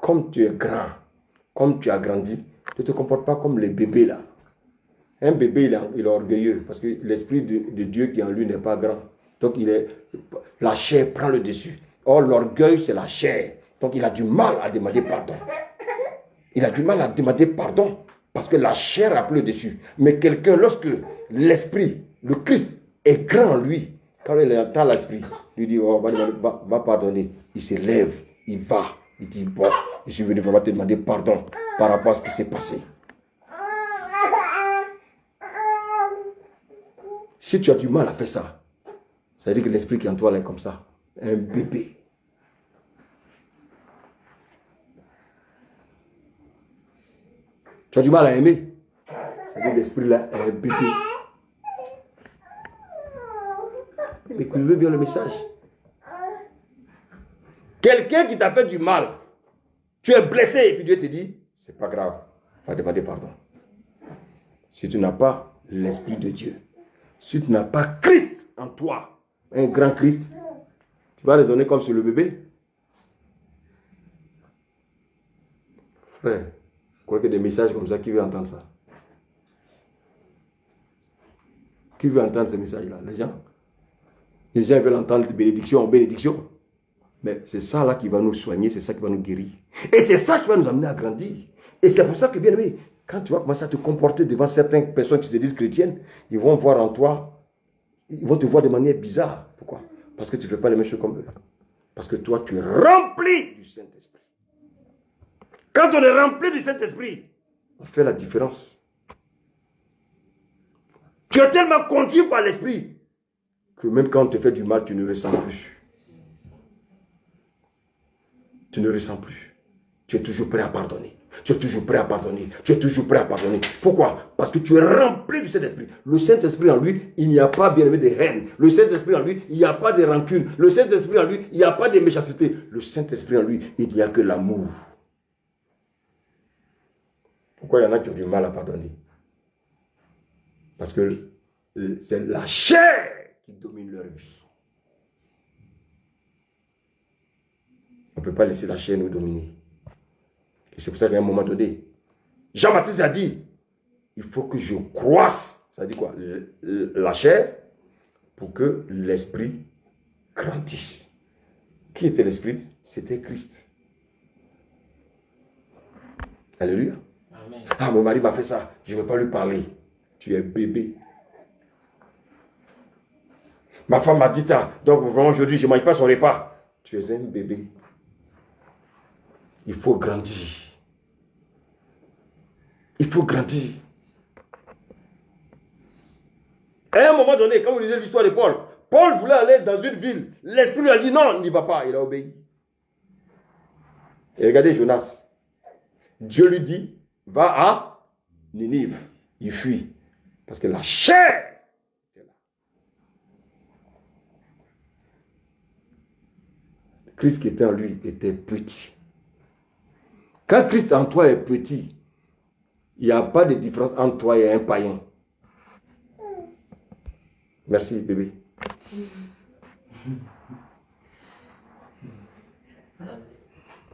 comme tu es grand, comme tu as grandi, ne te comporte pas comme les bébés là. Un bébé, il est orgueilleux parce que l'Esprit de Dieu qui est en lui n'est pas grand. Donc, la chair prend le dessus. Or, l'orgueil, c'est la chair. Donc, il a du mal à demander pardon. Il a du mal à demander pardon parce que la chair a pris le dessus. Mais quelqu'un, lorsque l'Esprit, le Christ, est grand en lui, quand il entend l'Esprit, il dit, oh, va pardonner. Il se lève, il va. Il dit, bon, je suis venu vraiment te demander pardon par rapport à ce qui s'est passé. Si tu as du mal à faire ça, ça veut dire que l'esprit qui est en toi est comme ça, un bébé. Tu as du mal à aimer, ça veut dire que l'esprit là est un bébé. Mais écoutez bien le message. Quelqu'un qui t'a fait du mal, tu es blessé et puis Dieu te dit, c'est pas grave, va demander pardon. Si tu n'as pas l'Esprit de Dieu, si tu n'as pas Christ en toi, un grand Christ, tu vas raisonner comme sur le bébé. Frère, je crois que des messages comme ça, qui veut entendre ça? Qui veut entendre ces messages-là? Les gens veulent entendre de bénédiction en bénédiction. Mais c'est ça là qui va nous soigner, c'est ça qui va nous guérir. Et c'est ça qui va nous amener à grandir. Et c'est pour ça que, bien aimé, quand tu vas commencer à te comporter devant certaines personnes qui se disent chrétiennes, ils vont voir en toi, ils vont te voir de manière bizarre. Pourquoi? Parce que tu ne fais pas les mêmes choses comme eux. Parce que toi, tu es rempli du Saint-Esprit. Quand on est rempli du Saint-Esprit, on fait la différence. Tu es tellement conduit par l'Esprit que même quand on te fait du mal, tu ne ressens plus. Tu ne ressens plus. Tu es toujours prêt à pardonner. Tu es toujours prêt à pardonner. Tu es toujours prêt à pardonner. Pourquoi? Parce que tu es rempli du Saint-Esprit. Le Saint-Esprit en lui, il n'y a pas, bien aimé, de haine. Le Saint-Esprit en lui, il n'y a pas de rancune. Le Saint-Esprit en lui, il n'y a pas de méchanceté. Le Saint-Esprit en lui, il n'y a que l'amour. Pourquoi il y en a qui ont du mal à pardonner? Parce que c'est la chair qui domine leur vie. On ne peut pas laisser la chair nous dominer. Et c'est pour ça qu'à un moment donné, Jean-Baptiste a dit, il faut que je croisse, ça dit quoi? La chair, pour que l'esprit grandisse. Qui était l'esprit? C'était Christ. Alléluia. Amen. Ah, mon mari m'a fait ça, je ne vais pas lui parler. Tu es bébé. Ma femme m'a dit ça, donc vraiment aujourd'hui, je ne mange pas son repas. Tu es un bébé. Il faut grandir. Il faut grandir. À un moment donné, quand vous lisez l'histoire de Paul, Paul voulait aller dans une ville. L'esprit lui a dit non, n'y va pas. Il a obéi. Et regardez Jonas. Dieu lui dit, va à Ninive. Il fuit. Parce que la chair est là. Christ qui était en lui était petit. Quand Christ en toi est petit, il n'y a pas de différence entre toi et un païen. Merci, bébé.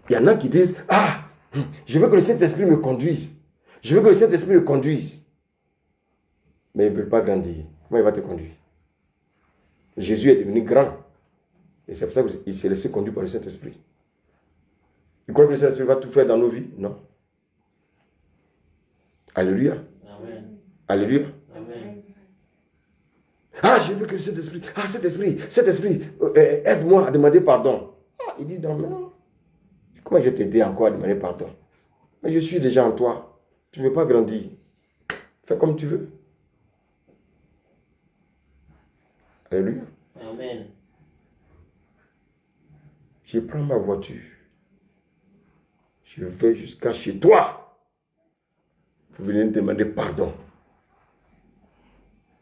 Il y en a qui disent, ah, je veux que le Saint-Esprit me conduise. Je veux que le Saint-Esprit me conduise. Mais il ne veut pas grandir. Comment il va te conduire? Jésus est devenu grand. Et c'est pour ça qu'il s'est laissé conduire par le Saint-Esprit. Tu crois que le Saint-Esprit va tout faire dans nos vies? Non. Alléluia. Amen. Alléluia. Amen. Ah, je veux que cet esprit, aide-moi à demander pardon. Ah, il dit, non, mais non. Comment je vais t'aider encore à demander pardon? Mais je suis déjà en toi. Tu ne veux pas grandir. Fais comme tu veux. Alléluia. Amen. Je prends ma voiture. Je vais jusqu'à chez toi pour venir te demander pardon.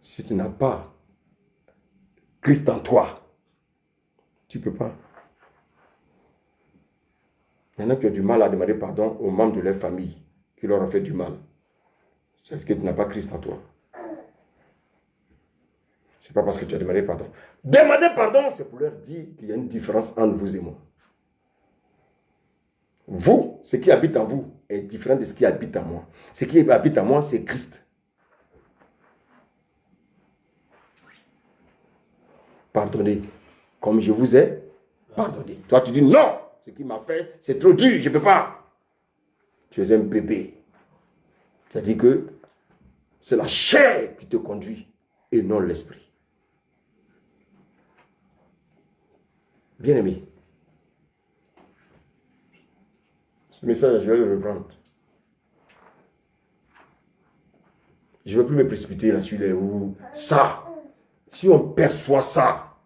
Si tu n'as pas Christ en toi, tu ne peux pas. Il y en a qui ont du mal à demander pardon aux membres de leur famille qui leur ont fait du mal. C'est parce que tu n'as pas Christ en toi. Ce n'est pas parce que tu as demandé pardon. Demander pardon, c'est pour leur dire qu'il y a une différence entre vous et moi. Vous, ce qui habite en vous est différent de ce qui habite en moi. Ce qui habite en moi, c'est Christ. Pardonnez comme je vous ai pardonné. Toi, tu dis non, ce qui m'a fait, c'est trop dur, je ne peux pas. Tu es un bébé. C'est-à-dire que c'est la chair qui te conduit et non l'esprit. Bien-aimé, ce message, je vais le reprendre. Je ne veux plus me précipiter là-dessus. Ça, si on perçoit ça,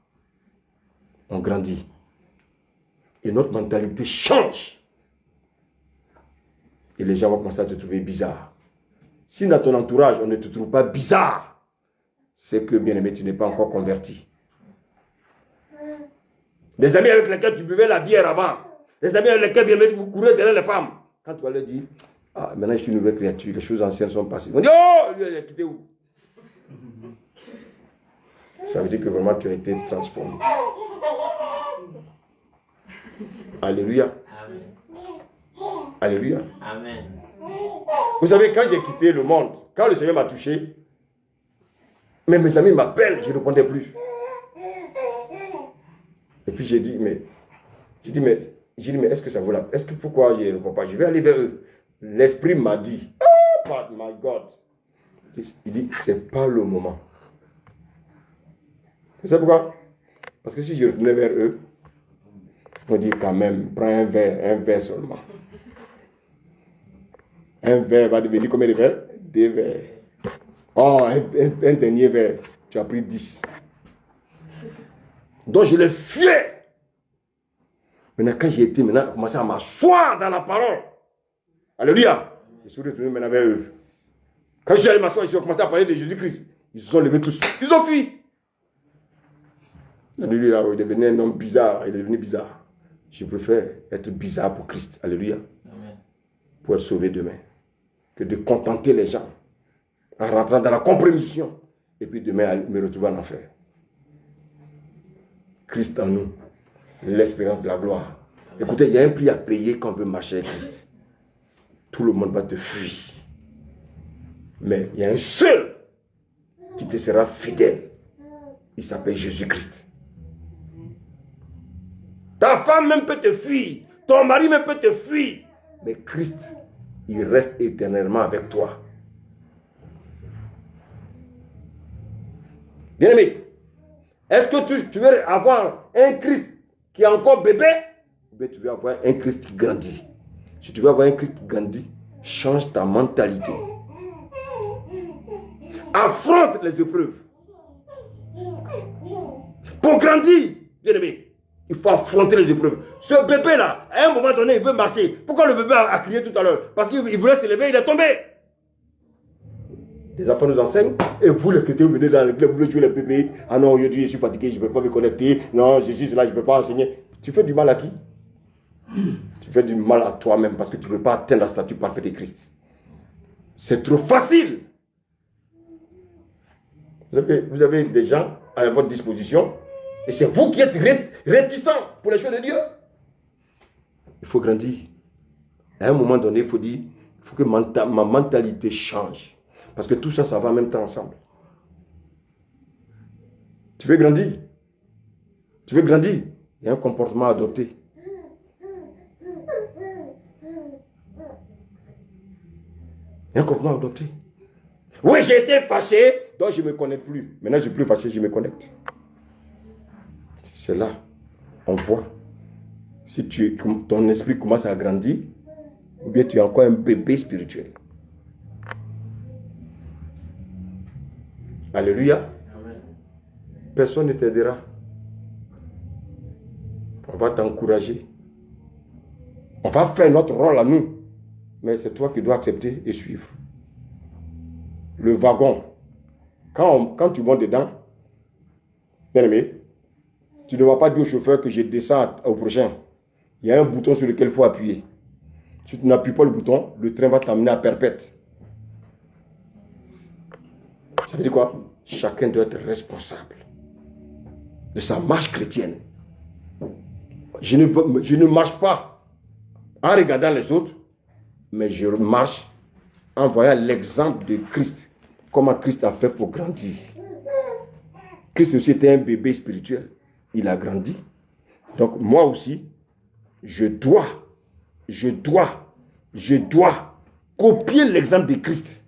on grandit. Et notre mentalité change. Et les gens vont commencer à te trouver bizarre. Si dans ton entourage, on ne te trouve pas bizarre, c'est que, bien-aimé, tu n'es pas encore converti. Les amis avec lesquels tu buvais la bière avant, les amis avec lesquels, bien-aimé, vous courez derrière les femmes, quand tu vas leur dire, ah, maintenant je suis une nouvelle créature, les choses anciennes sont passées. Ils vont dire, oh, lui, il a quitté où? Ça veut dire que vraiment tu as été transformé. Alléluia. Amen. Alléluia. Amen. Vous savez, quand j'ai quitté le monde, quand le Seigneur m'a touché, mais mes amis m'appellent, je ne répondais plus. Et puis j'ai dit, mais est-ce que ça vaut la peine? Est-ce que pourquoi je ne réponds pas? Je vais aller vers eux. L'esprit m'a dit, oh my God. Il dit, c'est pas le moment. Vous savez pourquoi? Parce que si je retournais vers eux, on dit quand même, prends un verre seulement. Un verre va devenir combien de verres? 2 verres. Oh, un dernier verre, tu as pris 10. Donc je les fuyais. Maintenant, quand j'ai été, maintenant, commencé à m'asseoir dans la parole. Alléluia. Je suis retourné maintenant vers eux. Quand je suis allé m'asseoir, ils ont commencé à parler de Jésus-Christ. Ils se sont levés tous. Ils ont fui. Lui, là, il est devenu un homme bizarre. Il est devenu bizarre. Je préfère être bizarre pour Christ. Alléluia. Amen. Pour être sauvé demain. Que de contenter les gens. En rentrant dans la compromission. Et puis demain, me retrouver en enfer. Christ en nous. L'espérance de la gloire. Écoutez, il y a un prix à payer quand on veut marcher avec Christ. Tout le monde va te fuir. Mais il y a un seul qui te sera fidèle. Il s'appelle Jésus-Christ. Ta femme même peut te fuir. Ton mari même peut te fuir. Mais Christ, il reste éternellement avec toi. Bien-aimé, est-ce que tu veux avoir un Christ qui est encore bébé? Ou bien tu veux avoir un Christ qui grandit? Si tu veux avoir un Christ qui grandit, change ta mentalité. Affronte les épreuves. Pour grandir, bien-aimé, il faut affronter les épreuves. Ce bébé-là, à un moment donné, il veut marcher. Pourquoi le bébé a crié tout à l'heure? Parce qu'il voulait se lever, il est tombé. Les enfants nous enseignent, et vous les chrétiens, vous venez dans l'église, vous voulez tuer les bébés. Ah non, aujourd'hui je suis fatigué, je ne peux pas me connecter. Non, Jésus, c'est là, je ne peux pas enseigner. Tu fais du mal à qui? Tu fais du mal à toi-même parce que tu ne veux pas atteindre la statue parfaite de Christ. C'est trop facile. Vous avez des gens à votre disposition et c'est vous qui êtes réticents pour les choses de Dieu. Il faut grandir. À un moment donné, il faut dire, il faut que ma mentalité change. Parce que tout ça, ça va en même temps ensemble. Tu veux grandir? Tu veux grandir? Il y a un comportement à adopter. Il y a un comportement à adopter. Oui, j'ai été fâché. Donc je ne me connecte plus. Maintenant, je ne suis plus fâché, je me connecte. C'est là, on voit. Si ton esprit commence à grandir, ou bien tu es encore un bébé spirituel. Alléluia. Amen. Personne ne t'aidera. On va t'encourager. On va faire notre rôle à nous. Mais c'est toi qui dois accepter et suivre. Le wagon, quand tu montes dedans, bien aimé, tu ne vas pas dire au chauffeur que je descends au prochain. Il y a un bouton sur lequel il faut appuyer. Si tu n'appuies pas le bouton, le train va t'amener à perpète. Ça veut dire quoi? Chacun doit être responsable de sa marche chrétienne. Je ne marche pas en regardant les autres, mais je marche en voyant l'exemple de Christ. Comment Christ a fait pour grandir. Christ aussi était un bébé spirituel. Il a grandi. Donc moi aussi, je dois copier l'exemple de Christ.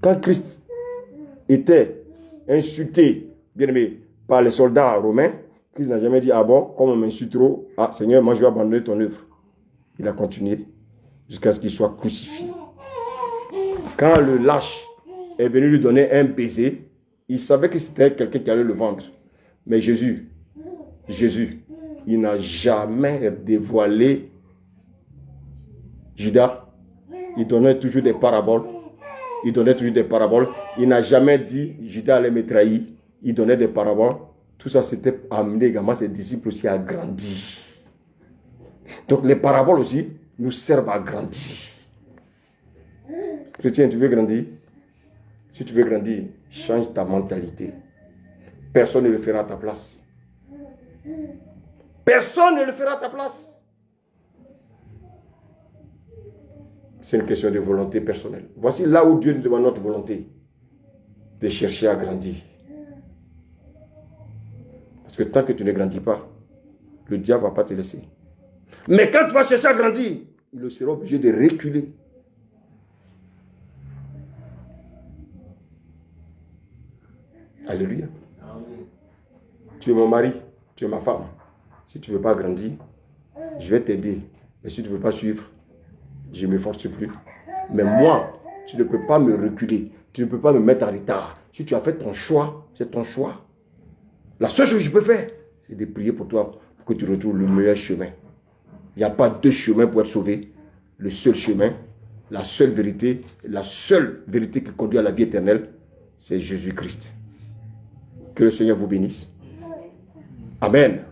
Quand Christ était insulté, bien aimé, par les soldats romains, Christ n'a jamais dit, ah bon, comme on m'insulte trop, ah Seigneur, moi je vais abandonner ton œuvre. Il a continué jusqu'à ce qu'il soit crucifié. Quand le lâche est venu lui donner un baiser, il savait que c'était quelqu'un qui allait le vendre. Mais Jésus, il n'a jamais dévoilé Judas. Il donnait toujours des paraboles. Il n'a jamais dit Judas allait me trahir. Il donnait des paraboles. Tout ça, c'était amené également ses disciples aussi à grandir. Donc les paraboles aussi nous servent à grandir. Chrétien, tu veux grandir? Si tu veux grandir, change ta mentalité. Personne ne le fera à ta place. Personne ne le fera à ta place. C'est une question de volonté personnelle. Voici là où Dieu nous demande notre volonté. De chercher à grandir. Parce que tant que tu ne grandis pas, le diable ne va pas te laisser. Mais quand tu vas chercher à grandir, il sera obligé de reculer. Alléluia. Amen. Tu es mon mari, tu es ma femme. Si tu ne veux pas grandir, je vais t'aider. Mais si tu ne veux pas suivre, je ne m'efforce plus. Mais moi, tu ne peux pas me reculer. Tu ne peux pas me mettre en retard. Si tu as fait ton choix, c'est ton choix. La seule chose que je peux faire, c'est de prier pour toi, pour que tu retrouves le meilleur chemin. Il n'y a pas deux chemins pour être sauvé. Le seul chemin, la seule vérité qui conduit à la vie éternelle, c'est Jésus-Christ. Que le Seigneur vous bénisse. Amen.